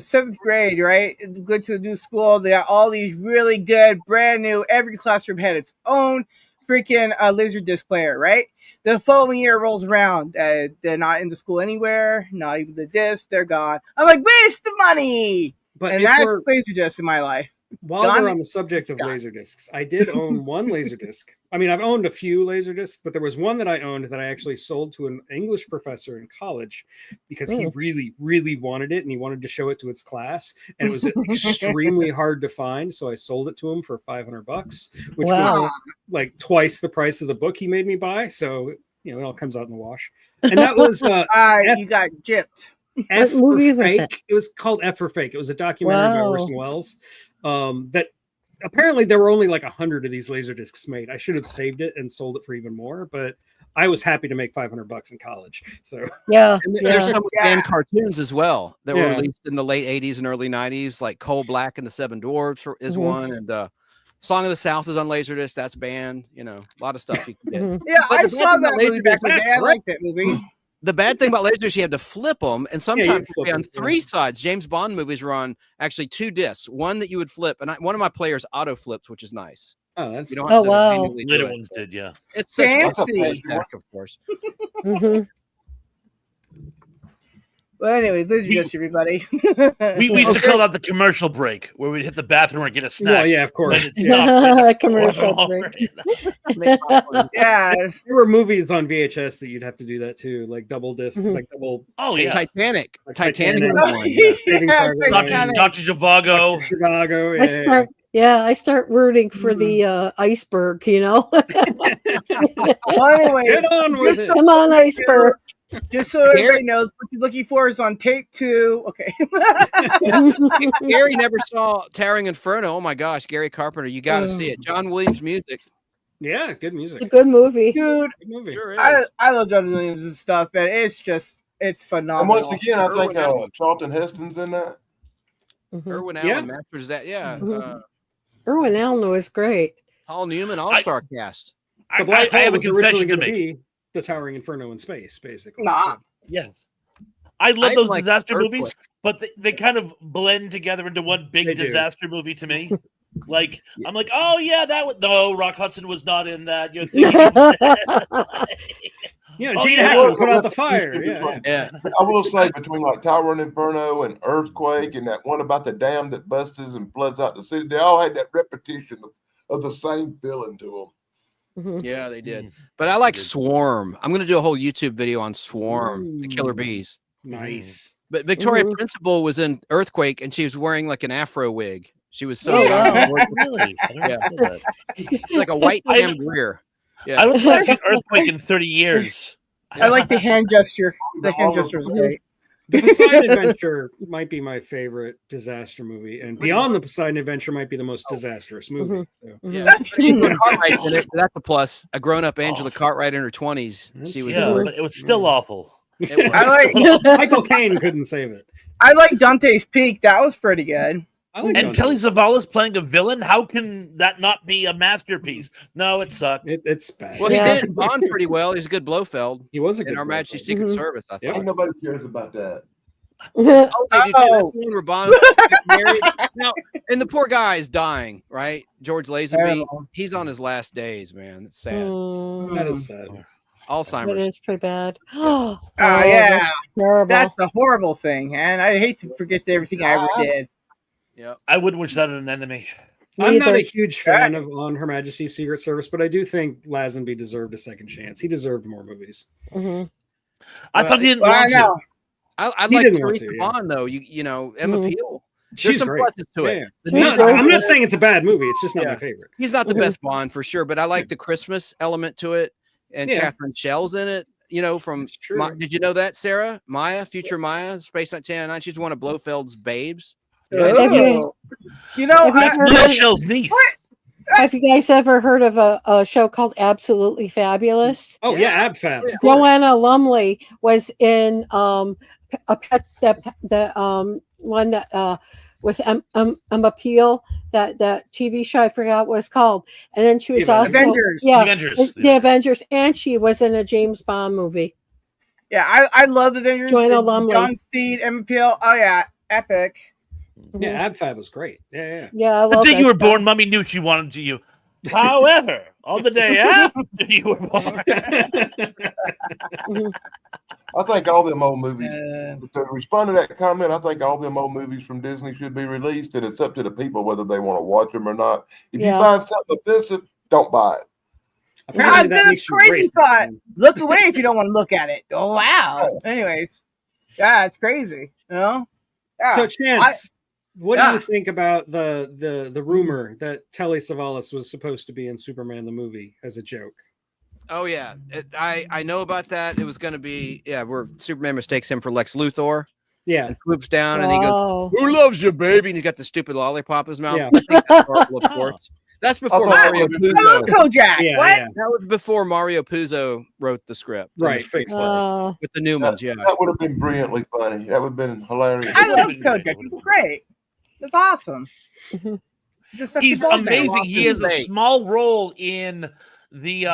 Speaker 1: seventh grade, right, go to a new school. They got all these really good, brand new. Every classroom had its own freaking Laserdisc player, right? The following year rolls around. They're not in the school anywhere. Not even the disc. They're gone. I'm like, waste the money. And that's Laserdisc in my life.
Speaker 5: While we're on the subject of Laserdiscs, I did own one Laserdisc. I mean, I've owned a few Laserdiscs, but there was one that I owned that I actually sold to an English professor in college because he really, really wanted it and he wanted to show it to its class. And it was extremely hard to find. So I sold it to him for $500, which was like twice the price of the book he made me buy. So, it all comes out in the wash. And that was
Speaker 1: you got gypped.
Speaker 5: What movie was it? It was called F for Fake. It was a documentary by Orson Welles. That apparently there were only like 100 of these laser discs made. I should have saved it and sold it for even more, but I was happy to make $500 in college. So
Speaker 9: there's some band cartoons as well that were released in the late 80s and early 90s, like Coal Black and the Seven Dwarfs is one, and Song of the South is on Laserdisc. That's banned. A lot of stuff you can get.
Speaker 1: Yeah, I saw that movie back in the day. I like that movie.
Speaker 9: The bad thing about lasers, you had to flip them, and sometimes on three sides. James Bond movies were on actually 2 discs. One that you would flip, and one of my players auto flips, which is nice.
Speaker 5: Oh, that's
Speaker 6: wow.
Speaker 7: Little ones did, yeah.
Speaker 9: It's
Speaker 1: fancy,
Speaker 9: of course.
Speaker 1: Well, anyways, this is just everybody.
Speaker 7: we used to call that the commercial break, where we'd hit the bathroom or get a snack.
Speaker 5: Oh, yeah, of course.
Speaker 6: Commercial break.
Speaker 1: Yeah.
Speaker 5: There were movies on VHS that you'd have to do that too, like double disc, like double.
Speaker 7: Oh, yeah.
Speaker 9: Titanic.
Speaker 5: Like
Speaker 9: Titanic.
Speaker 7: Dr. Zhivago.
Speaker 5: Chicago.
Speaker 6: I start rooting for the iceberg,
Speaker 1: Well, anyway,
Speaker 5: get on with it.
Speaker 6: Come on, iceberg.
Speaker 1: Just so everybody knows, what you're looking for is on tape 2. Okay.
Speaker 9: Gary never saw Towering Inferno. Oh my gosh, Gary Carpenter, you got to see it. John Williams music.
Speaker 5: Yeah, good music.
Speaker 6: It's a good movie,
Speaker 1: dude.
Speaker 5: Good movie.
Speaker 9: Sure is.
Speaker 1: I love John Williams and stuff, but it's phenomenal.
Speaker 3: And once again, I think Charlton Heston's in that.
Speaker 9: Irwin Allen masters that. Yeah.
Speaker 6: Irwin Allen was great.
Speaker 9: Paul Newman, all-star cast.
Speaker 5: The Black
Speaker 7: I
Speaker 5: Hole
Speaker 7: have a
Speaker 5: was originally
Speaker 7: confession to
Speaker 5: going to
Speaker 7: make.
Speaker 5: be the Towering Inferno in space, basically.
Speaker 1: Nah.
Speaker 7: Yes. I love
Speaker 9: I
Speaker 7: those
Speaker 9: like
Speaker 7: disaster
Speaker 9: Earthquake.
Speaker 7: movies, but they kind of blend together into one big
Speaker 5: They do.
Speaker 7: disaster movie to me. Like, I'm like, oh yeah, that was no. Rock Hudson was not in that. You're thinking,
Speaker 5: Yeah,
Speaker 7: Oh,
Speaker 5: Gene
Speaker 7: yeah,
Speaker 5: Hackman
Speaker 3: was
Speaker 5: put
Speaker 3: a
Speaker 5: out the fire.
Speaker 3: repetition
Speaker 5: Yeah,
Speaker 9: Yeah.
Speaker 3: I will say between like Tower and Inferno and Earthquake and that one about the dam that busts and floods out the city, they all had that repetition of the same feeling to them.
Speaker 9: Yeah, they did. But I like Swarm. I'm going to do a whole YouTube video on Swarm, the killer bees.
Speaker 5: nice.
Speaker 9: But Victoria Principal was in Earthquake, and she was wearing like an afro wig. She was so
Speaker 6: Oh,
Speaker 9: young.
Speaker 6: wow.
Speaker 7: really? I don't
Speaker 9: Yeah.
Speaker 7: know that.
Speaker 9: Like a white Pam Grier. Yeah.
Speaker 7: I don't think I've seen Earthquake in 30 years.
Speaker 1: I like the hand gesture. The hand gesture was great.
Speaker 5: The Poseidon Adventure might be my favorite disaster movie, and Beyond the Poseidon Adventure might be the most disastrous movie. So.
Speaker 9: Yeah. Angela Cartwright's in it, so that's a plus. A grown-up Angela Cartwright in her 20s. She was
Speaker 7: Yeah, but it was still awful.
Speaker 9: It was.
Speaker 1: I like
Speaker 5: Michael Caine couldn't save it.
Speaker 1: I like Dante's Peak. That was pretty good.
Speaker 5: I like
Speaker 7: And
Speaker 5: Dante.
Speaker 7: Telly Savalas playing a villain. How can that not be a masterpiece? No, it sucked.
Speaker 5: It's bad.
Speaker 9: Well,
Speaker 6: Yeah.
Speaker 9: he did Bond pretty well. He's a good Blofeld
Speaker 5: He was a good
Speaker 9: in Our
Speaker 5: Blofeld.
Speaker 9: Majesty's Secret Service, I
Speaker 5: Yeah.
Speaker 9: thought.
Speaker 3: Ain't nobody cares about that.
Speaker 9: Oh, they do too. That's
Speaker 1: Oh.
Speaker 9: the one where Bond gets married. Now, and the poor guy is dying, right? George Lazenby.
Speaker 1: Terrible.
Speaker 9: He's on his last days, man. It's sad.
Speaker 5: That is sad.
Speaker 6: That
Speaker 9: Alzheimer's.
Speaker 6: is pretty bad. Oh,
Speaker 1: Yeah,
Speaker 6: that's terrible.
Speaker 1: that's a horrible thing, and I hate to forget everything I ever did.
Speaker 9: Yeah.
Speaker 7: I wouldn't wish that on an enemy.
Speaker 5: I'm not
Speaker 6: Neither.
Speaker 5: a huge fan of On Her Majesty's Secret Service, but I do think Lazenby deserved a second chance. He deserved more movies.
Speaker 6: Mhm.
Speaker 7: I
Speaker 9: Well,
Speaker 7: thought he didn't
Speaker 1: Well, I
Speaker 7: want to.
Speaker 1: know.
Speaker 9: I
Speaker 5: He
Speaker 9: like
Speaker 5: didn't want
Speaker 9: Teresa
Speaker 5: to, yeah.
Speaker 9: Bond, though. You know, Emma
Speaker 6: Mhm.
Speaker 9: Peel. There's
Speaker 5: She's
Speaker 9: some
Speaker 5: great.
Speaker 9: pluses to it.
Speaker 5: Yeah.
Speaker 9: The
Speaker 6: She's
Speaker 9: music-
Speaker 6: great.
Speaker 5: I'm not saying it's a bad movie. It's just not
Speaker 9: Yeah.
Speaker 5: my favorite.
Speaker 9: He's not the
Speaker 6: Mhm.
Speaker 9: best Bond for sure, but I like the Christmas element to it. And
Speaker 5: Yeah.
Speaker 9: Catherine Schell's in it. You know, from
Speaker 5: It's true.
Speaker 9: did you know that, Sarah? Maya, future Maya, Space 1999. She's one of Blofeld's babes.
Speaker 1: Oh. You know,
Speaker 6: Have you
Speaker 1: I,
Speaker 6: ever
Speaker 7: Little
Speaker 6: heard-
Speaker 7: Shell's niece.
Speaker 6: Have you guys ever heard of a show called Absolutely Fabulous?
Speaker 5: Oh yeah, Ab Fab.
Speaker 9: Yeah.
Speaker 5: of course.
Speaker 6: Joanna Lumley was in a pet the one that with Emma Peel, that TV show, I forgot what it's called, and then she was
Speaker 5: The
Speaker 6: also
Speaker 1: Avengers.
Speaker 6: yeah,
Speaker 7: Avengers.
Speaker 6: the Avengers, and she was in a James Bond movie.
Speaker 1: yeah, I love the Avengers.
Speaker 6: Joanna Lumley.
Speaker 1: John Steed, Emma Peel. Oh yeah, epic.
Speaker 5: Yeah, Ab Fab was great. Yeah.
Speaker 6: Yeah, I
Speaker 7: The
Speaker 6: love
Speaker 7: day
Speaker 6: that
Speaker 7: you were
Speaker 6: show.
Speaker 7: born, Mommy knew she wanted to you. However, on the day after you were born,
Speaker 3: I think all them old movies,
Speaker 1: Uh,
Speaker 3: to respond to that comment, I think all them old movies from Disney should be released, and it's up to the people whether they want to watch them or not. If
Speaker 6: Yeah.
Speaker 3: you find something offensive, don't buy it.
Speaker 5: Apparently
Speaker 1: God,
Speaker 5: that
Speaker 1: that's
Speaker 5: makes you
Speaker 1: crazy
Speaker 5: racist.
Speaker 1: thought. Look away if you don't want to look at it. Oh wow. Anyways, yeah, it's crazy. You know. Yeah.
Speaker 5: So Chance, what do
Speaker 1: yeah.
Speaker 5: you think about the rumor that Telly Savalas was supposed to be in Superman the movie as a joke?
Speaker 9: Oh yeah, I know about that. It was going to be where Superman mistakes him for Lex Luthor
Speaker 5: Yeah.
Speaker 9: and swoops down and he goes,
Speaker 6: Oh.
Speaker 9: "Who loves you, baby?" And he's got the stupid lollipop in his mouth.
Speaker 5: Yeah.
Speaker 9: I think that's horrible, of course. That's before
Speaker 3: thought
Speaker 9: Mario
Speaker 3: that was-
Speaker 1: I love
Speaker 9: Puzo.
Speaker 1: Kojak.
Speaker 5: Yeah,
Speaker 1: what?
Speaker 5: yeah.
Speaker 9: That was before Mario Puzo wrote the script. It
Speaker 5: Right,
Speaker 9: was fixed
Speaker 5: fixed
Speaker 6: Oh.
Speaker 9: with the Newmans. Yeah.
Speaker 3: That would have been brilliantly funny. That would have been hilarious.
Speaker 1: I
Speaker 7: would've
Speaker 1: love
Speaker 7: been great.
Speaker 1: Kojak. He's great. It's awesome.
Speaker 6: Mhm.
Speaker 1: Just such a
Speaker 7: he's
Speaker 1: ball man.
Speaker 7: amazing. He has a small role in the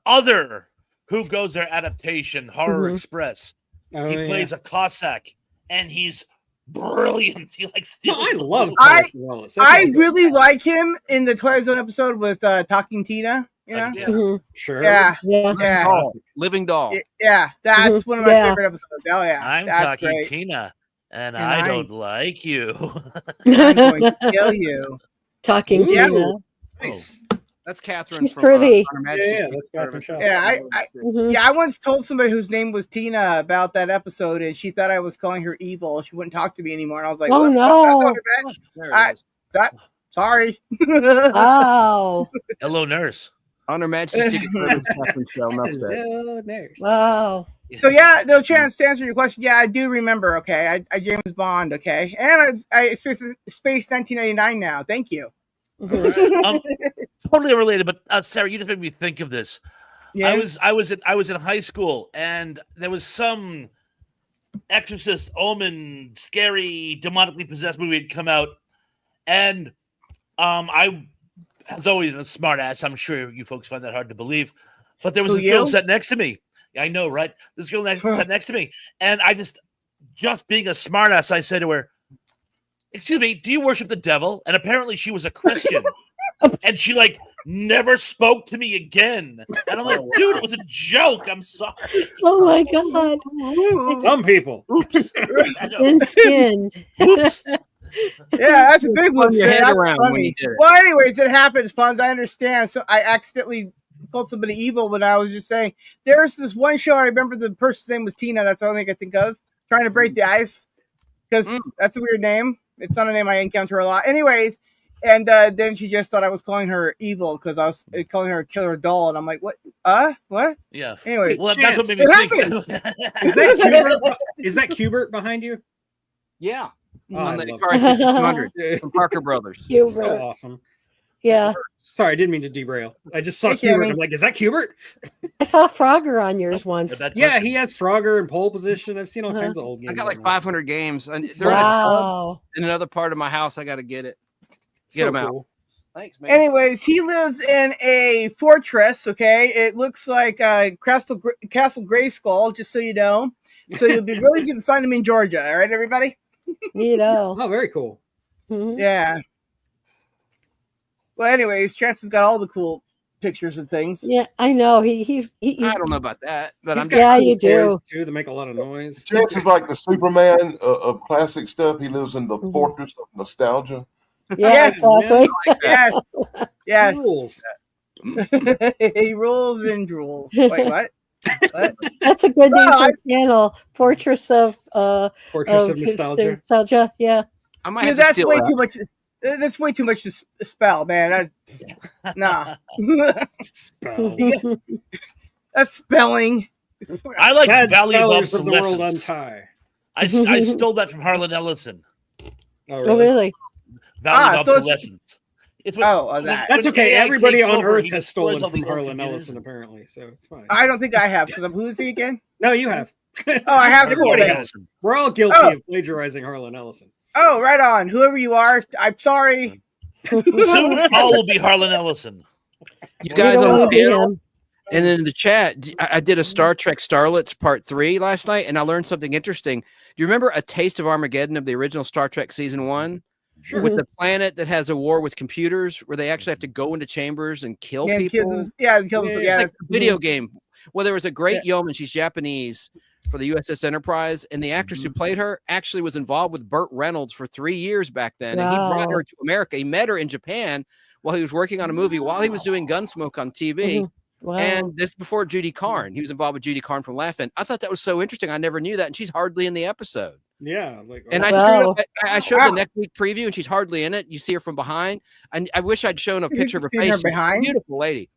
Speaker 7: other Who Goes There adaptation, Horror
Speaker 6: Mhm.
Speaker 7: Express.
Speaker 5: Oh,
Speaker 7: He
Speaker 5: yeah.
Speaker 7: plays a Cossack, and he's brilliant. He like
Speaker 5: No,
Speaker 7: steals.
Speaker 5: I
Speaker 7: the
Speaker 5: love
Speaker 7: movie.
Speaker 5: Telly Savalas. That's
Speaker 1: I
Speaker 5: all good.
Speaker 1: really like him in the Twilight Zone episode with Talking Tina. You know?
Speaker 7: Yeah.
Speaker 6: Mhm.
Speaker 5: Sure.
Speaker 1: Yeah.
Speaker 6: Yeah.
Speaker 1: Yeah.
Speaker 9: Living Doll.
Speaker 1: Yeah. That's
Speaker 6: Mhm.
Speaker 1: one of my
Speaker 6: Yeah.
Speaker 1: favorite episodes. Oh yeah.
Speaker 7: I'm
Speaker 1: That's
Speaker 7: talking
Speaker 1: great.
Speaker 7: Tina, and
Speaker 1: And
Speaker 7: I
Speaker 1: I'm-
Speaker 7: don't like you.
Speaker 1: I'm going to kill you.
Speaker 6: Talking
Speaker 5: Ooh.
Speaker 6: Tina.
Speaker 1: Nice.
Speaker 9: That's Catherine.
Speaker 6: She's
Speaker 9: from,
Speaker 6: pretty.
Speaker 9: On Her
Speaker 5: Yeah,
Speaker 9: Majesty's
Speaker 5: yeah,
Speaker 9: Secret
Speaker 5: that's Catherine
Speaker 9: Service.
Speaker 5: Shaw.
Speaker 1: Yeah,
Speaker 6: Mhm.
Speaker 1: Yeah, I once told somebody whose name was Tina about that episode, and she thought I was calling her evil. She wouldn't talk to me anymore, and I was like,
Speaker 6: Oh,
Speaker 1: "What?
Speaker 6: no.
Speaker 1: That's
Speaker 9: There
Speaker 1: I-
Speaker 9: it is.
Speaker 1: sorry."
Speaker 6: Wow.
Speaker 7: Hello, nurse.
Speaker 9: On Her Majesty's Secret Service. Catherine Shaw. Enough said.
Speaker 5: Hello, nurse.
Speaker 6: Wow.
Speaker 1: So yeah, no chance to answer your question. Yeah, I do remember. Okay, I James Bond. Okay, and I Space 1999 now. Thank you.
Speaker 6: Mhm.
Speaker 7: Totally related, but Sarah, you just made me think of this.
Speaker 1: Yeah.
Speaker 7: I was in high school, and there was some Exorcist, Omen, scary, demonically possessed movie had come out, and I, as always, a smart ass. I'm sure you folks find that hard to believe, but there was
Speaker 1: Who,
Speaker 7: a girl
Speaker 1: you?
Speaker 7: sat next to me. I know, right? This girl sat next to me, and I just just being a smartass, I said to her, "Excuse me, do you worship the devil?" And apparently she was a Christian. And she like never spoke to me again. And I'm like, dude, it was a joke. I'm sorry.
Speaker 6: Oh my god.
Speaker 5: Some people.
Speaker 7: Oops.
Speaker 6: Thin-skinned.
Speaker 7: Oops.
Speaker 1: Yeah, that's a big one.
Speaker 9: Your head
Speaker 1: That's
Speaker 9: around when
Speaker 1: funny.
Speaker 9: you did it.
Speaker 1: Well, anyways, it happens, Fonz. I understand. So I accidentally called somebody evil when I was just saying there's this one show. I remember the person's name was Tina. That's the only thing I think of. Trying to break the ice because that's a weird name. It's not a name I encounter a lot. Anyways, and then she just thought I was calling her evil because I was calling her a killer doll, and I'm like, what? What?
Speaker 7: Yeah.
Speaker 1: Anyways,
Speaker 7: Well, that's what made me think.
Speaker 5: Is that Cubert behind you?
Speaker 9: Yeah.
Speaker 5: Oh,
Speaker 9: On
Speaker 5: I
Speaker 9: the
Speaker 5: love
Speaker 9: Atari 2600 from Parker Brothers.
Speaker 6: Cubert.
Speaker 5: So awesome.
Speaker 6: Yeah.
Speaker 5: Sorry, I didn't mean to derail. I just saw
Speaker 1: Hey,
Speaker 5: Cubert.
Speaker 1: Kimmy.
Speaker 5: I'm like, is that Cubert?
Speaker 6: I saw Frogger on yours once.
Speaker 5: Yeah, he has Frogger in pole position. I've seen all kinds of old games.
Speaker 9: I got like
Speaker 5: on
Speaker 9: 500 games. And they're
Speaker 6: Wow.
Speaker 9: in another part of my house. I got to get it. Get
Speaker 5: So
Speaker 9: them out.
Speaker 5: cool.
Speaker 9: Thanks, man.
Speaker 1: anyways, he lives in a fortress. Okay, it looks like Castle Grayskull. Just so you know, so you'll be really good to find him in Georgia. All right, everybody.
Speaker 6: You know.
Speaker 5: Oh, very cool.
Speaker 6: Mhm.
Speaker 1: Yeah. Well, anyways, Chance has got all the cool pictures and things.
Speaker 6: Yeah, I know. He's
Speaker 9: I don't know about that, but
Speaker 5: He's
Speaker 9: I'm
Speaker 5: got
Speaker 6: Yeah,
Speaker 5: cool
Speaker 6: you do.
Speaker 5: toys, too, that make a lot of noise.
Speaker 3: Chance is like the Superman of classic stuff. He lives in the fortress of nostalgia.
Speaker 6: Yeah,
Speaker 1: Yes.
Speaker 6: exactly.
Speaker 1: Yes. Yes.
Speaker 5: Rules.
Speaker 1: He rules and drools. Wait, what? What?
Speaker 6: That's a good name
Speaker 1: Well,
Speaker 6: for a channel. Fortress of
Speaker 5: Fortress of Nostalgia.
Speaker 6: Nostalgia. Yeah.
Speaker 9: I might
Speaker 1: Yeah,
Speaker 9: have to
Speaker 1: that's
Speaker 9: steal
Speaker 1: way
Speaker 9: that.
Speaker 1: too much. That's way too much to spell, man. Nah.
Speaker 5: Spell.
Speaker 1: That's spelling.
Speaker 7: I like
Speaker 5: Bad
Speaker 7: Valley of
Speaker 5: spellers of the world
Speaker 7: Obsolescence.
Speaker 5: untie.
Speaker 7: I stole that from Harlan Ellison.
Speaker 5: Oh,
Speaker 6: Oh, really?
Speaker 7: Valley of
Speaker 1: so it's-
Speaker 7: Obsolescence. It's
Speaker 1: that.
Speaker 5: That's
Speaker 7: when
Speaker 5: okay.
Speaker 7: AI
Speaker 5: Everybody
Speaker 7: takes
Speaker 5: on
Speaker 7: over,
Speaker 5: Earth
Speaker 7: he
Speaker 5: has
Speaker 7: destroys
Speaker 5: stolen
Speaker 7: all the
Speaker 5: from
Speaker 7: old
Speaker 5: Harlan
Speaker 7: computers.
Speaker 5: Ellison, apparently, so it's fine.
Speaker 1: I don't think I have. Because who is he again?
Speaker 5: No, you have.
Speaker 1: Oh, I have. Cool.
Speaker 5: Everybody
Speaker 1: then.
Speaker 5: has. We're all guilty
Speaker 1: Oh.
Speaker 5: of plagiarizing Harlan Ellison.
Speaker 1: Oh, right on. Whoever you are, I'm sorry.
Speaker 7: Soon all will be Harlan Ellison.
Speaker 9: You guys
Speaker 6: don't
Speaker 9: on
Speaker 6: wanna
Speaker 9: the
Speaker 6: be
Speaker 9: channel
Speaker 6: him.
Speaker 9: and in the chat, I did a Star Trek Starlets Part 3 last night, and I learned something interesting. Do you remember A Taste of Armageddon of the original Star Trek Season 1?
Speaker 5: Sure.
Speaker 9: With the planet that has a war with computers where they actually have to go into chambers and kill
Speaker 1: Yeah,
Speaker 9: people.
Speaker 1: kill them.
Speaker 9: It's
Speaker 1: Yeah.
Speaker 9: like a video game. Well, there was a great yeoman, she's Japanese, for the USS Enterprise, and the actress who played her actually was involved with Burt Reynolds for 3 years back then. And he brought her to America. He met her in Japan while he was working on a movie while he was doing Gunsmoke on TV.
Speaker 6: Wow.
Speaker 9: And this before Judy Carn. He was involved with Judy Carn from Laughing. I thought that was so interesting. I never knew that. And she's hardly in the episode.
Speaker 5: Yeah. Like,
Speaker 9: And
Speaker 6: Wow.
Speaker 9: I showed the next week preview, and she's hardly in it. You see her from behind. And I wish I'd shown a picture of her
Speaker 1: seen
Speaker 9: face.
Speaker 1: her
Speaker 9: She's a
Speaker 1: behind?
Speaker 9: beautiful lady.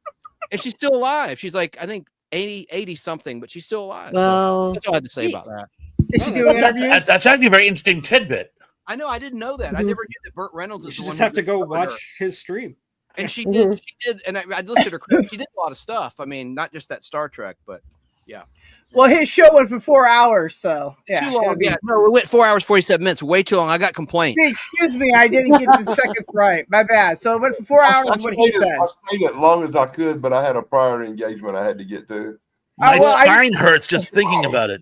Speaker 9: And she's still alive. She's like, I think 80 something, but she's still alive. So
Speaker 6: Well,
Speaker 9: that's all I had to say about that.
Speaker 1: Is she doing interviews?
Speaker 7: That's actually a very interesting tidbit.
Speaker 9: I know. I didn't know that. I never knew that Burt Reynolds
Speaker 5: you
Speaker 9: is
Speaker 5: should
Speaker 9: the one.
Speaker 5: just
Speaker 9: who
Speaker 5: have to go
Speaker 9: discovered her.
Speaker 5: watch his stream.
Speaker 9: And she did. She did. And I listed her credits. She did a lot of stuff. I mean, not just that Star Trek, but yeah.
Speaker 1: Well, his show went for 4 hours, so yeah.
Speaker 9: Too long.
Speaker 1: it'll be-
Speaker 9: Yeah. No, we went 4 hours, 47 minutes. Way too long. I got complaints.
Speaker 1: Hey, excuse me, I didn't get the seconds right. My bad. So it went for 4 hours. Is what he said.
Speaker 3: I stayed as long as I could, but I had a prior engagement I had to get to.
Speaker 7: My
Speaker 1: well,
Speaker 7: spine hurts just thinking about it.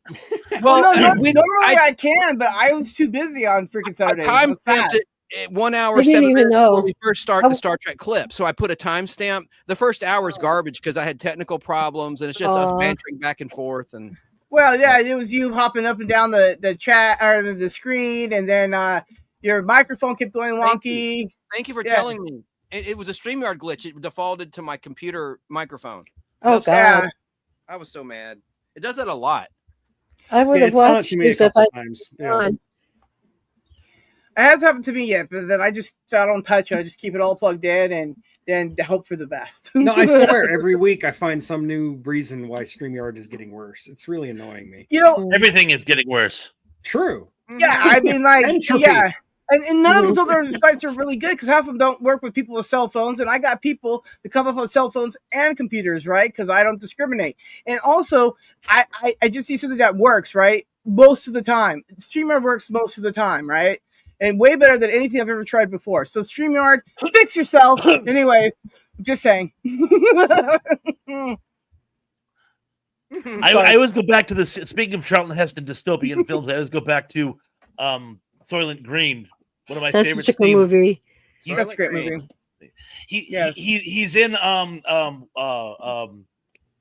Speaker 1: Well, no,
Speaker 9: we-
Speaker 1: normally I can, but I was too busy on freaking Saturday.
Speaker 9: Time
Speaker 1: So sad.
Speaker 9: stamped it at 1 hour,
Speaker 6: I didn't
Speaker 9: 7
Speaker 6: even
Speaker 9: minutes
Speaker 6: know.
Speaker 9: when we first start the Star Trek clip. So I put a timestamp. The first hour is garbage because I had technical problems, and it's just us bantering back and forth. And
Speaker 1: Well, yeah, it was you hopping up and down the chat or the screen, and then your microphone kept going wonky.
Speaker 9: Thank you for telling me. It was a StreamYard glitch. It defaulted to my computer microphone.
Speaker 6: Oh, God.
Speaker 1: Yeah.
Speaker 9: I was so mad. It does that a lot.
Speaker 6: I would have
Speaker 5: it's done it
Speaker 6: watched
Speaker 5: to me a
Speaker 6: this if
Speaker 5: couple
Speaker 6: I
Speaker 5: times.
Speaker 1: It hasn't happened to me yet, but then I don't touch it. I just keep it all plugged in and then hope for the best.
Speaker 5: No, I swear, every week I find some new reason why StreamYard is getting worse. It's really annoying me.
Speaker 1: You know,
Speaker 7: Everything is getting worse.
Speaker 5: True.
Speaker 1: yeah, I mean, like,
Speaker 5: Entropy.
Speaker 1: yeah. And none of those other sites are really good because half of them don't work with people with cell phones. And I got people that come up on cell phones and computers, right? Because I don't discriminate. And also, I just see something that works, right? Most of the time. StreamYard works most of the time, right? And way better than anything I've ever tried before. So StreamYard, fix yourself. Anyways, just saying.
Speaker 7: I always go back to this. Speaking of Charlton Heston dystopian films, I always go back to Soylent Green, one of my
Speaker 6: That's
Speaker 7: favorite
Speaker 6: such a good movie.
Speaker 1: That's a great movie.
Speaker 7: He's in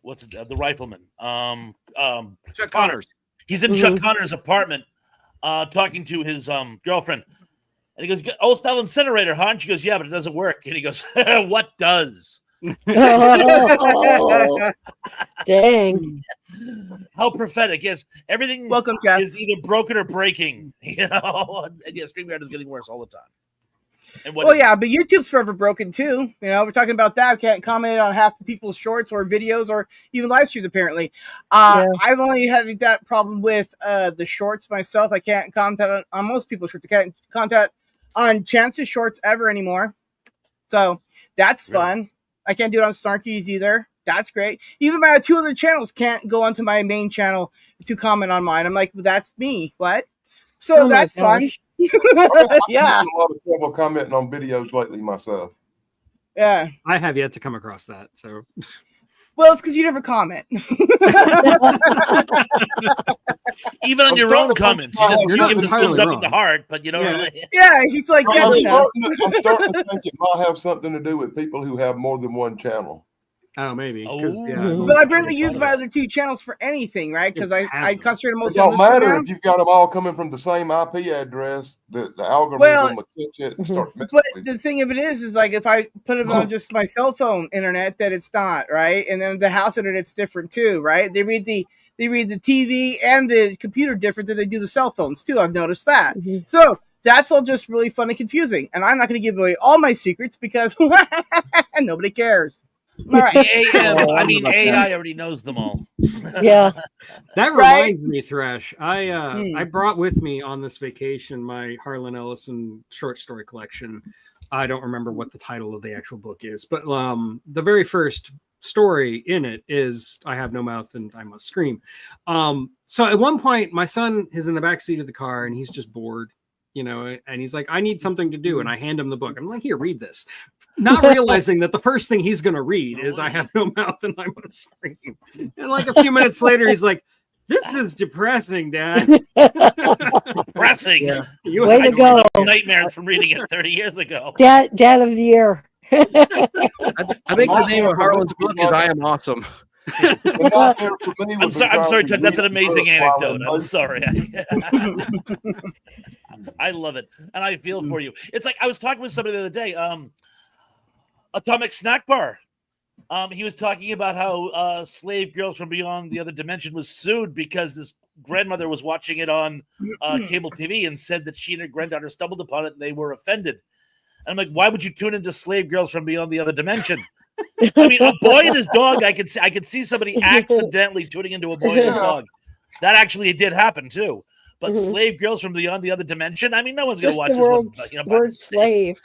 Speaker 7: what's it, the Rifleman?
Speaker 9: Chuck Connors.
Speaker 7: He's in Chuck Connors' apartment, talking to his girlfriend, and he goes, "Old style incinerator, huh?" And she goes, "Yeah, but it doesn't work." And he goes, "What does?"
Speaker 6: Oh, dang!
Speaker 7: How prophetic! Yes, everything.
Speaker 1: Welcome, Jeff.
Speaker 7: Is either broken or breaking. You know, and yeah, StreamYard is getting worse all the time. And
Speaker 1: well, yeah, but YouTube's forever broken too. You know, we're talking about that. Can't comment on half the people's shorts or videos or even live streams. Apparently, I've only had that problem with the shorts myself. I can't comment on most people's shorts. I can't comment on Chance's shorts ever anymore. So that's fun. I can't do it on Snarky's either. That's great. Even my 2 other channels can't go onto my main channel to comment on mine. I'm like, well, that's me. What? So that's fun.
Speaker 3: Yeah. I've a lot of trouble commenting on videos lately myself.
Speaker 1: Yeah.
Speaker 5: I have yet to come across that. So,
Speaker 1: well, it's because you never comment.
Speaker 7: Even on your own comments, you give the thumbs up in the heart, but you don't really.
Speaker 1: Yeah, he's like,
Speaker 3: I'm starting to think it might have something to do with people who have more than one channel.
Speaker 5: Oh, maybe.
Speaker 1: But I barely use my other 2 channels for anything, right? Because I concentrate most.
Speaker 3: It don't matter if you've got them all coming from the same IP address. The algorithm will catch it and start messing with it.
Speaker 1: The thing of it is like if I put it on just my cell phone internet, that it's not right, and then the house internet's different too, right? They read the TV and the computer different than they do the cell phones too. I've noticed that. So that's all just really fun and confusing, and I'm not going to give away all my secrets because nobody cares. All right.
Speaker 7: AI already knows them all.
Speaker 6: Yeah.
Speaker 5: That reminds me, Thresh. I brought with me on this vacation my Harlan Ellison short story collection. I don't remember what the title of the actual book is, but the very first story in it is "I have no mouth and I must scream." So at one point, my son is in the back seat of the car and he's just bored, you know, and he's like, "I need something to do," and I hand him the book. I'm like, "Here, read this." Not realizing that the first thing he's going to read is "I have no mouth and I must scream." And like a few minutes later, he's like, "This is depressing, Dad."
Speaker 7: Depressing.
Speaker 6: Yeah. Way to go.
Speaker 7: Nightmares from reading it 30 years ago.
Speaker 6: Dad of the year.
Speaker 9: I think the name of Harlan's book is "I Am Awesome."
Speaker 7: I'm sorry, Chuck. That's an amazing anecdote. I'm sorry. I love it, and I feel for you. It's like I was talking with somebody the other day. Atomic Snack Bar. He was talking about how Slave Girls from Beyond the Other Dimension was sued because his grandmother was watching it on cable TV and said that she and her granddaughter stumbled upon it and they were offended. And I'm like, why would you tune into Slave Girls from Beyond the Other Dimension? I mean, a boy and his dog. I could see somebody accidentally tuning into a boy and his dog. That actually did happen too. But Slave Girls from Beyond the Other Dimension. I mean, no one's going to watch this one.
Speaker 6: Word slave.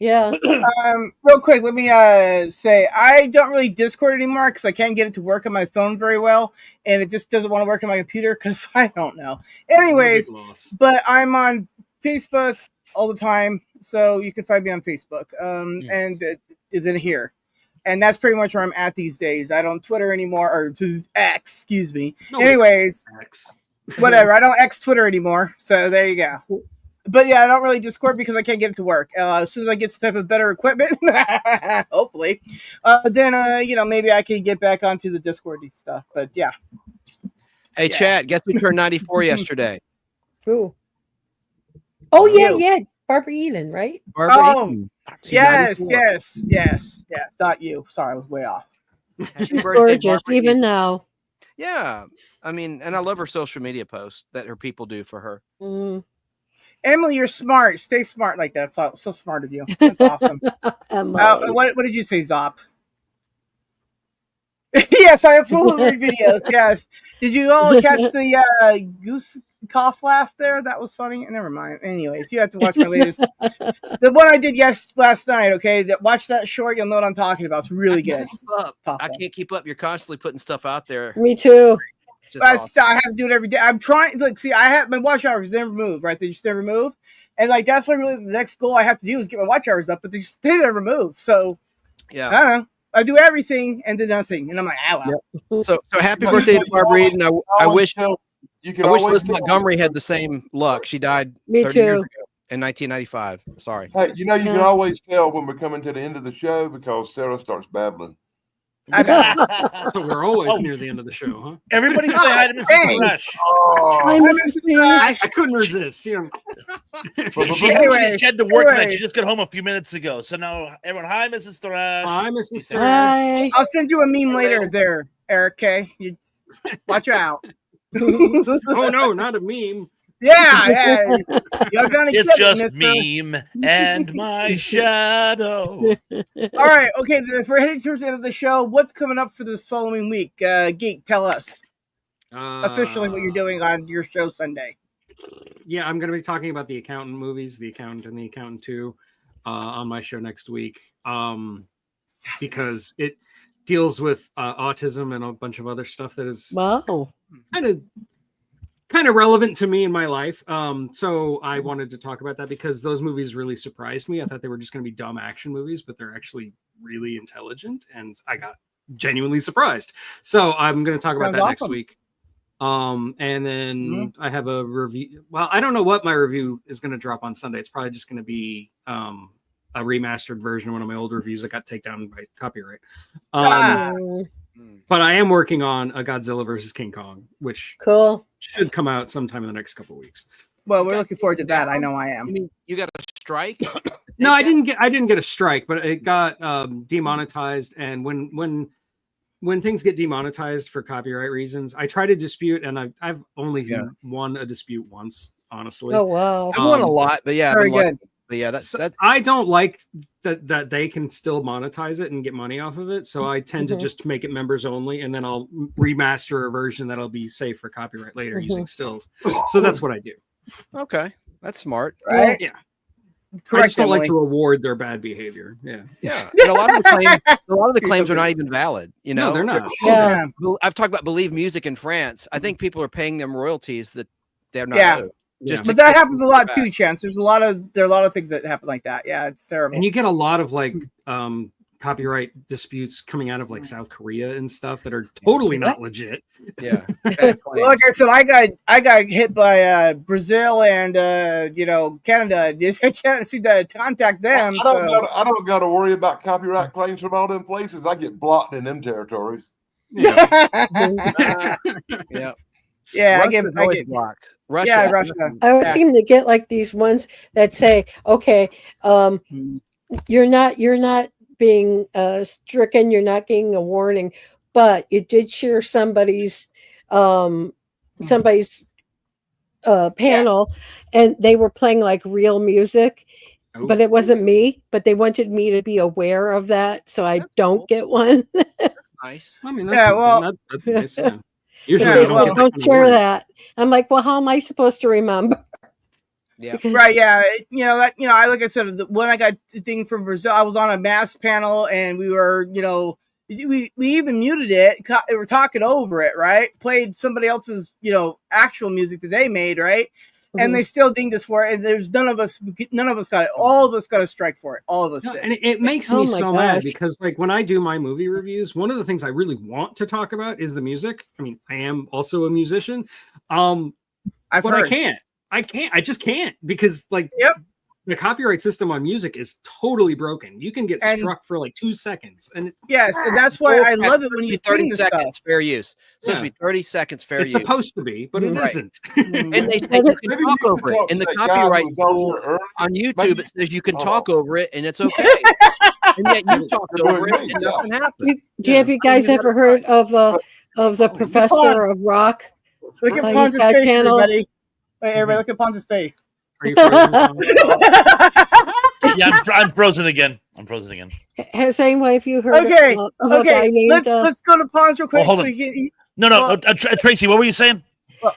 Speaker 6: Yeah.
Speaker 1: Real quick, let me say I don't really Discord anymore because I can't get it to work on my phone very well, and it just doesn't want to work on my computer because I don't know. Anyways, but I'm on Facebook all the time, so you can find me on Facebook. And then here, and that's pretty much where I'm at these days. I don't Twitter anymore, or X, excuse me. Anyways, whatever. I don't X Twitter anymore, so there you go. But yeah, I don't really Discord because I can't get it to work. As soon as I get some type of better equipment, hopefully, then maybe I can get back onto the Discord stuff. But yeah.
Speaker 9: Hey, Chad, guess who turned 94 yesterday?
Speaker 6: Who? Oh yeah, Barbara Eden, right?
Speaker 9: Barbara Eden.
Speaker 1: Yes. Not you. Sorry, I was way off.
Speaker 6: She's gorgeous, even now.
Speaker 9: Yeah, I mean, and I love her social media posts that her people do for her.
Speaker 1: Emily, you're smart. Stay smart like that. So smart of you. That's awesome. What did you say, Zop? Yes, I upload videos. Yes. Did you all catch the goose cough laugh there? That was funny. Never mind. Anyways, you have to watch my latest. The one I did last night. Okay, watch that short. You'll know what I'm talking about. It's really good.
Speaker 9: I can't keep up. You're constantly putting stuff out there.
Speaker 6: Me too.
Speaker 1: Awesome. I have to do it every day. I'm trying. Like, see, I have my watch hours never move. Right, they just never move. And like that's what really the next goal I have to do is get my watch hours up. But they never move. So
Speaker 9: yeah,
Speaker 1: I don't know. I do everything and do nothing, and I'm like, ah, well.
Speaker 8: Yep. So happy birthday to Barbara Reed, and I wish Liz Montgomery had the same luck. She died 30 years ago in 1995. Sorry.
Speaker 3: Hey, you know, you can always tell when we're coming to the end of the show because Sarah starts babbling.
Speaker 5: So we're always near the end of the show, huh?
Speaker 7: Everybody say hi to Mrs. Thresh.
Speaker 6: Hi, Mrs. Thresh.
Speaker 5: I couldn't resist. You know.
Speaker 7: She had to work tonight. She just got home a few minutes ago. So now, everyone, hi, Mrs. Thresh.
Speaker 5: Hi, Mrs. Thresh.
Speaker 6: Hi.
Speaker 1: I'll send you a meme later there, Eric. Okay, you watch out.
Speaker 5: Oh no, not a meme.
Speaker 1: Yeah. You're gonna
Speaker 7: it's
Speaker 1: get
Speaker 7: just
Speaker 1: it,
Speaker 7: meme and my shadow.
Speaker 1: All right, okay. If we're heading towards the end of the show, what's coming up for this following week? Geek, tell us officially what you're doing on your show Sunday.
Speaker 5: Yeah, I'm going to be talking about the Accountant movies, The Accountant and The Accountant 2, on my show next week, because it deals with autism and a bunch of other stuff that is kind of relevant to me in my life. So I wanted to talk about that because those movies really surprised me. I thought they were just going to be dumb action movies, but they're actually really intelligent, and I got genuinely surprised. So I'm going to talk about that next week. And then I have a review. Well, I don't know what my review is going to drop on Sunday. It's probably just going to be a remastered version of one of my old reviews that got taken down by copyright. But I am working on a Godzilla versus King Kong, which should come out sometime in the next couple of weeks.
Speaker 1: Well, we're looking forward to that. I know I am.
Speaker 9: You mean you got a strike?
Speaker 5: No, I didn't get a strike, but it got demonetized. And when things get demonetized for copyright reasons, I try to dispute, and I've only won a dispute once, honestly.
Speaker 6: Oh wow!
Speaker 9: I've won a lot, but yeah,
Speaker 1: very good.
Speaker 9: But yeah, that's
Speaker 5: I don't like that they can still monetize it and get money off of it. So I tend to just make it members only, and then I'll remaster a version that'll be safe for copyright later using stills. So that's what I do.
Speaker 9: Okay, that's smart,
Speaker 1: right?
Speaker 5: Yeah.
Speaker 1: Correct,
Speaker 5: I just don't like to reward their bad behavior. Yeah.
Speaker 9: And a lot of the claims are not even valid. You know,
Speaker 5: no, they're not.
Speaker 6: Yeah.
Speaker 9: I've talked about Believe Music in France. I think people are paying them royalties that they're not.
Speaker 1: Yeah.
Speaker 9: Owed.
Speaker 1: But that happens a lot too, Chance. There are a lot of things that happen like that. Yeah, it's terrible.
Speaker 5: And you get a lot of like copyright disputes coming out of like South Korea and stuff that are totally not legit.
Speaker 9: Yeah.
Speaker 1: Well, like I said, I got hit by Brazil and Canada. I can't seem to contact them.
Speaker 3: I don't got to worry about copyright claims from all them places. I get blocked in them territories.
Speaker 5: Yeah.
Speaker 9: Yeah.
Speaker 1: Yeah, I get
Speaker 9: blocked. Russia.
Speaker 1: Yeah, Russia.
Speaker 6: I always seem to get like these ones that say, "Okay, you're not being stricken. You're not getting a warning, but you did share somebody's panel, and they were playing like real music, but it wasn't me. But they wanted me to be aware of that, so I don't get one.
Speaker 9: That's nice.
Speaker 5: I mean, that's nice. Yeah. Usually
Speaker 6: don't share that. I'm like, well, how am I supposed to remember?
Speaker 9: Yeah.
Speaker 1: Right. Yeah. I like I said, when I got the thing from Brazil, I was on a mass panel, and we were, we even muted it. We were talking over it, right? Played somebody else's, actual music that they made, right? And they still dinged us for it. And there's none of us got it. All of us got a strike for it. All of us did.
Speaker 5: And it makes me so mad because, like, when I do my movie reviews, one of the things I really want to talk about is the music. I mean, I am also a musician, but I can't. I just can't because, like, the copyright system on music is totally broken. You can get struck for like 2 seconds, and
Speaker 1: and that's why I love it when you
Speaker 9: 30 seconds fair use. It's supposed to be 30 seconds fair use.
Speaker 5: It's supposed to be, but it isn't.
Speaker 9: And they say you can talk over it. In the copyright rule on YouTube, it says you can talk over it, and it's okay. And yet you talked over it, and nothing happened.
Speaker 6: Have you guys ever heard of the Professor of Rock?
Speaker 1: Look at Pon's face, everybody. Wait, everybody, look at Pon's face.
Speaker 5: Are you frozen?
Speaker 7: Yeah, I'm frozen again.
Speaker 6: Has anyone of you heard of a guy named...
Speaker 1: Let's go to Pon's real quick.
Speaker 7: Hold on. No, Tracy, what were you saying?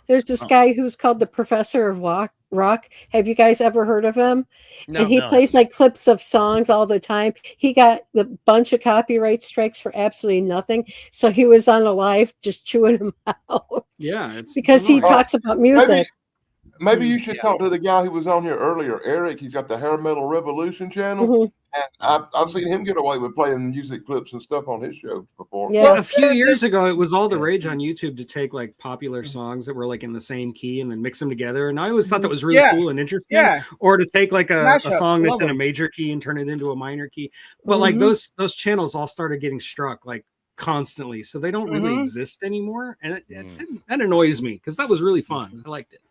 Speaker 6: There's this guy who's called the Professor of Rock. Have you guys ever heard of him?
Speaker 9: No,
Speaker 6: and he plays like clips of songs all the time. He got a bunch of copyright strikes for absolutely nothing. So he was on a live just chewing them out.
Speaker 5: Yeah.
Speaker 6: Because he talks about music.
Speaker 3: Maybe you should talk to the guy who was on here earlier, Eric. He's got the Hair Metal Revolution channel. And I've seen him get away with playing music clips and stuff on his shows before.
Speaker 5: Yeah, a few years ago, it was all the rage on YouTube to take like popular songs that were like in the same key and then mix them together. And I always thought that was really cool and interesting.
Speaker 1: Yeah.
Speaker 5: Or to take like a song that's in a
Speaker 1: them.
Speaker 5: major key and turn it into a minor key. But like those channels all started getting struck like constantly, so they don't really exist anymore. And that annoys me because that was really fun. I liked it.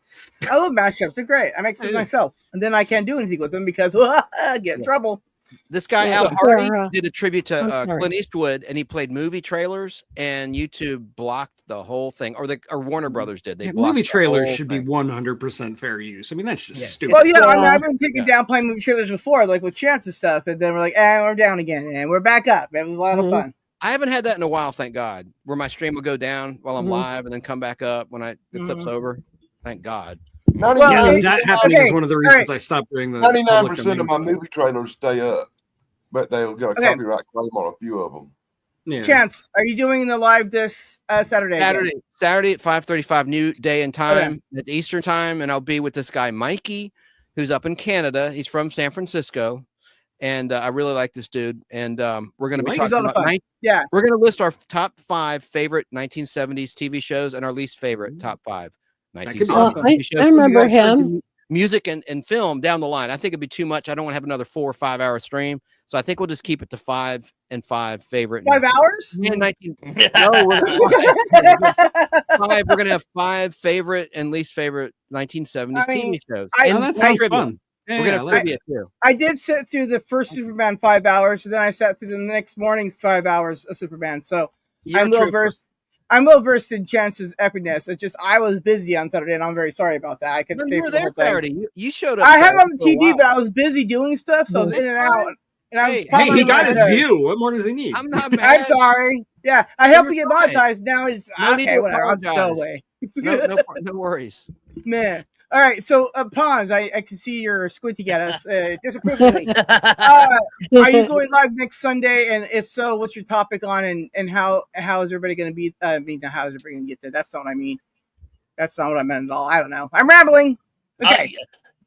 Speaker 1: I love mashups. They're great. I make them myself, and then I can't do anything with them because I get in trouble.
Speaker 9: This guy Al Hardy did a tribute to Clint Eastwood, and he played movie trailers, and YouTube blocked the whole thing, or Warner Brothers did. They
Speaker 5: movie trailers should be 100% fair use. I mean, that's just stupid.
Speaker 1: Well, I mean, I've been taking down playing movie trailers before, like with Chance and stuff, and then we're like, we're down again, and we're back up. It was a lot of fun.
Speaker 9: I haven't had that in a while, thank God, where my stream will go down while I'm live and then come back up when it flips over. Thank God.
Speaker 5: That happening is one of the reasons I stopped doing the
Speaker 3: 99% of my movie trailers stay up, but they'll get a copyright claim on a few of them.
Speaker 1: Yeah. Chance, are you doing the live this Saturday?
Speaker 9: Saturday at 5:35, new day and time at Eastern time, and I'll be with this guy Mikey, who's up in Canada. He's from San Francisco, and I really like this dude. And we're going to be talking about we're going to list our top 5 favorite 1970s TV shows and our least favorite top 5 1970s shows.
Speaker 6: I remember him.
Speaker 9: Music and film down the line. I think it'd be too much. I don't want to have another 4 or 5 hour stream. So I think we'll just keep it to 5 and 5 favorite.
Speaker 1: 5 hours?
Speaker 9: Yeah, 19. No, we're going to have 5 favorite and least favorite 1970s TV shows.
Speaker 5: That sounds fun.
Speaker 9: We're going to trivia too.
Speaker 1: I did sit through the first Superman 5 hours, and then I sat through the next morning's 5 hours of Superman. So I'm well versed in Chance's epicness. It's just I was busy on Saturday, and I'm very sorry about that. I could stay for the whole thing.
Speaker 9: Saturday. You showed up.
Speaker 1: I had it on the TV, but I was busy doing stuff, so I was in and out. And I was
Speaker 5: he got his view. What more does he need?
Speaker 9: I'm not mad.
Speaker 1: I'm sorry. Yeah, I helped to get monetized. Now he's okay. Whatever. I'll just go away.
Speaker 9: No worries,
Speaker 1: man. All right, so PONS, I can see your squinting at us disapprovingly. Are you going live next Sunday? And if so, what's your topic on? And how is everybody going to be? How is everybody going to get there? That's not what I mean. That's not what I meant at all. I don't know. I'm rambling. Okay.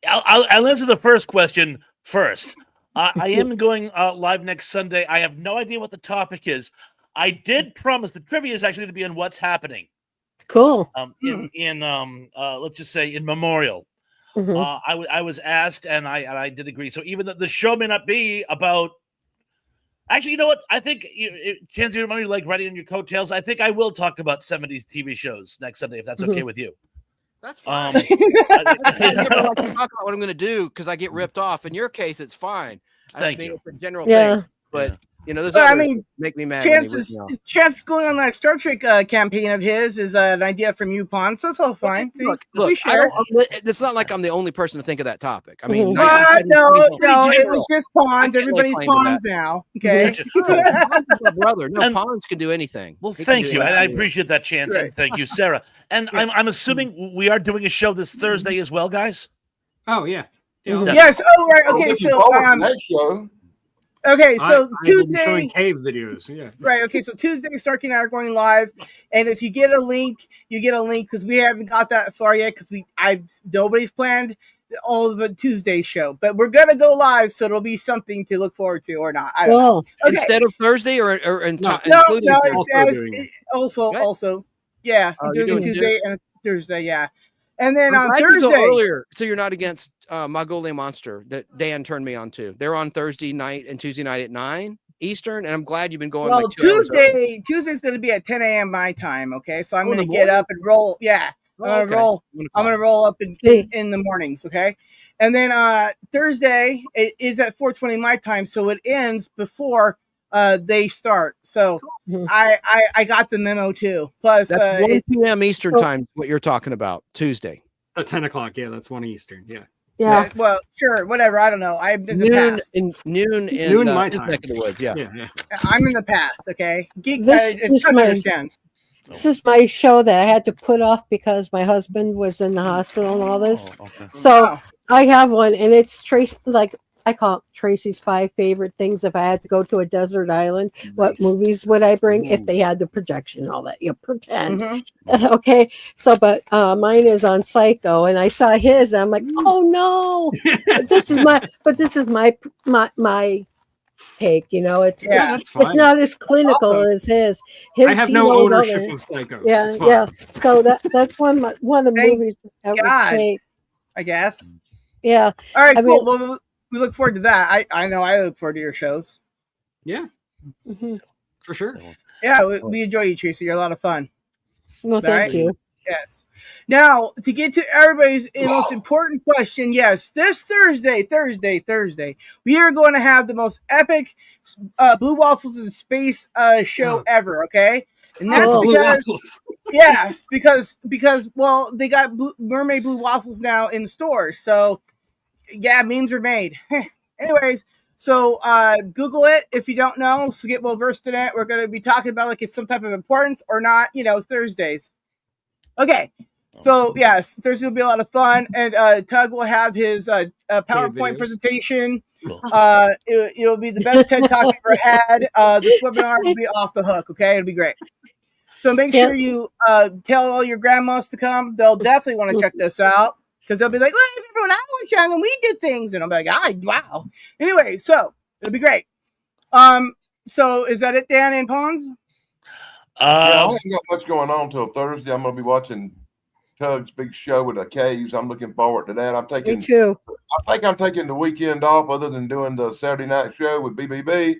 Speaker 7: I'll answer the first question first. I am going live next Sunday. I have no idea what the topic is. I did promise the trivia is actually going to be on what's happening.
Speaker 6: Cool.
Speaker 7: In let's just say in Memorial, I was asked, and I did agree. So even though the show may not be about, actually, you know what? I think Chance, you might be like riding on your coattails. I think I will talk about 70s TV shows next Sunday if that's okay with you.
Speaker 9: That's fine. I talk about what I'm going to do because I get ripped off. In your case, it's fine.
Speaker 7: Thank you.
Speaker 9: It's a general thing, but. You know, make me mad.
Speaker 1: Chance going on that Star Trek campaign of his is an idea from you, PONS, so it's all fine.
Speaker 9: Look, it's not like I'm the only person to think of that topic. I mean,
Speaker 1: no, it was just PONS. Everybody's PONS now. Okay,
Speaker 9: my brother. No, PONS can do anything.
Speaker 7: Well, thank you. I appreciate that, Chance, and thank you, Sarah. And I'm assuming we are doing a show this Thursday as well, guys.
Speaker 5: Oh yeah.
Speaker 1: Yes. Oh right. Okay. So
Speaker 3: next show.
Speaker 1: Okay, so Tuesday
Speaker 5: showing cave videos. Yeah.
Speaker 1: Right. Okay, so Tuesday, Starkey and I are going live, and if you get a link, because we haven't got that far yet because nobody's planned all of a Tuesday show, but we're gonna go live, so it'll be something to look forward to or not. I don't know. Okay.
Speaker 9: Instead of Thursday or
Speaker 1: also, yeah, I'm doing Tuesday and Thursday, yeah. And then on Thursday,
Speaker 9: earlier, so you're not against Mongolia Monster that Dan turned me on to. They're on Thursday night and Tuesday night at 9 Eastern, and I'm glad you've been going.
Speaker 1: Well, Tuesday's going to be at 10 a.m. my time. Okay, so I'm going to get up and roll. Yeah, I'm going to roll up in the mornings. Okay, and then Thursday it is at 4:20 my time, so it ends before they start. So I got the memo too. Plus,
Speaker 9: that's 1 p.m. Eastern time. What you're talking about Tuesday?
Speaker 5: 10 o'clock. Yeah, that's 1 Eastern. Yeah.
Speaker 6: Yeah.
Speaker 1: Well, sure, whatever. I don't know. I'm in the past.
Speaker 9: Noon
Speaker 5: my time.
Speaker 9: Neck of the woods. Yeah.
Speaker 1: I'm in the past. Okay. Geek.
Speaker 6: This is my show that I had to put off because my husband was in the hospital and all this. So I have one, and it's Tracy. Like I call it Tracy's 5 favorite things. If I had to go to a desert island, what movies would I bring if they had the projection and all that? You pretend. Okay. So, but mine is on Psycho, and I saw his, and I'm like, oh no! This is my take. It's
Speaker 5: that's fine.
Speaker 6: it's not as clinical as his.
Speaker 5: I have no ownership of Psycho.
Speaker 6: Yeah. So that's one of the movies I would take.
Speaker 1: I guess.
Speaker 6: Yeah.
Speaker 1: All right. Cool. Well, we look forward to that. I know I look forward to your shows.
Speaker 5: Yeah.
Speaker 6: Mm-hmm.
Speaker 5: For sure.
Speaker 1: Yeah, we enjoy you, Tracy. You're a lot of fun.
Speaker 6: Well, thank you.
Speaker 1: Yes. Now, to get to everybody's most important question, yes, this Thursday, we are going to have the most epic Blue Waffles in Space show ever, okay? And that's because well, they got mermaid blue waffles now in stores. So, yeah, memes are made. Anyways, so Google it if you don't know. So get well versed in it. We're going to be talking about like it's some type of importance or not, Thursdays. Okay. So, yes, Thursday will be a lot of fun. And Tug will have his PowerPoint presentation. It'll be the best TED Talk we've ever had. This webinar will be off the hook, okay? It'll be great. So make sure you tell all your grandmas to come. They'll definitely want to check this out. Because they'll be like, well, remember when I was young and we did things. And I'll be like, wow. Anyway, so it'll be great. So is that it, Dan and PONS?
Speaker 3: I haven't got much going on until Thursday. I'm going to be watching Tug's big show with the caves. I'm looking forward to that.
Speaker 6: Me too.
Speaker 3: I think I'm taking the weekend off other than doing the Saturday night show with BBB.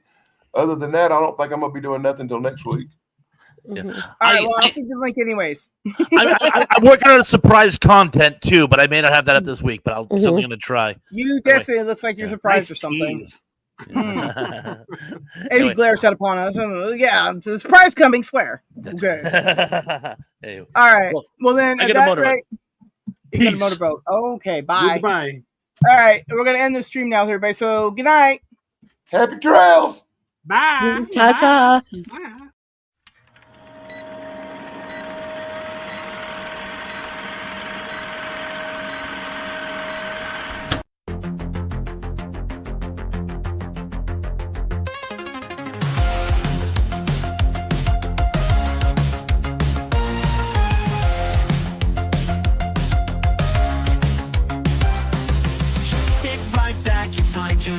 Speaker 3: Other than that, I don't think I'm going to be doing nothing until next week.
Speaker 1: Yeah. All right, well, I'll send you the link anyways.
Speaker 7: I'm working on a surprise content too, but I may not have that up this week, but I'm certainly going to try.
Speaker 1: You definitely looks like you're surprised or something. Maybe glares out upon us. Yeah, the surprise coming, swear. Okay.
Speaker 7: Anyway.
Speaker 1: All right. Well then,
Speaker 7: I get a motorboat.
Speaker 1: You got a motorboat. Okay, bye.
Speaker 5: Goodbye.
Speaker 1: All right, we're going to end the stream now, everybody. So, good night.
Speaker 3: Happy trails.
Speaker 5: Bye.
Speaker 6: Ta-ta.
Speaker 5: Bye.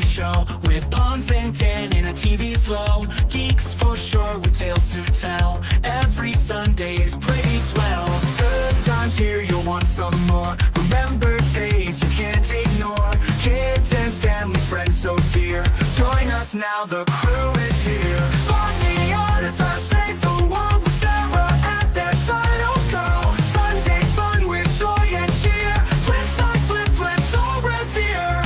Speaker 2: Show with PONS and Dan in a TV flow. Geeks for sure with tales to tell. Every Sunday is pretty swell. Good times here, you'll want some more. Remember days you can't ignore. Kids and family, friends so dear. Join us now, the crew is here. On the auditor, save the world with Sarah at their side. Oh go, Sunday's fun with joy and cheer. Flip side, flip, so revere.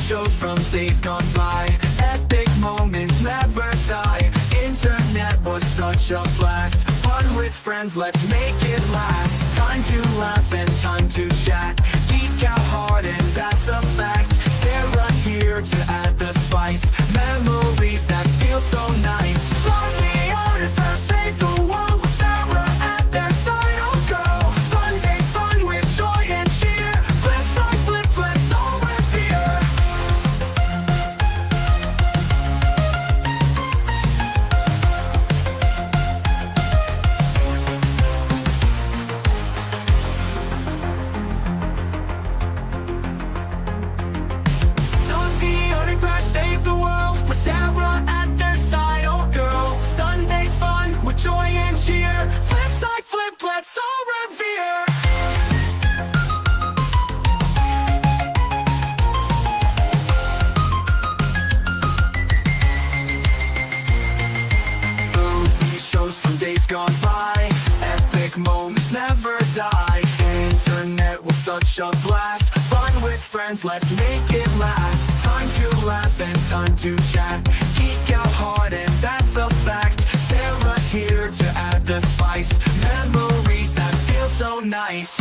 Speaker 2: Shows from days gone by, epic moments never die. Internet was such a blast, fun with friends, let's make it last. Time to laugh and time to chat, geek out hard and that's a fact. Sarah here to add the spice, memories that feel so nice. Love the auditor, save the world with Sarah at their side. Oh go, Sunday's fun with joy and cheer. Flip side, flip, so revere. Save the world with Sarah at their side. Oh girl, Sunday's fun with joy and cheer. Flip side, flip, let's all revere. Movie shows from days gone by, epic moments never die. Internet was such a blast, fun with friends, let's make it last. Time to laugh and time to chat, geek out hard and that's a fact. Sarah here to add the spice, memories that feel so nice.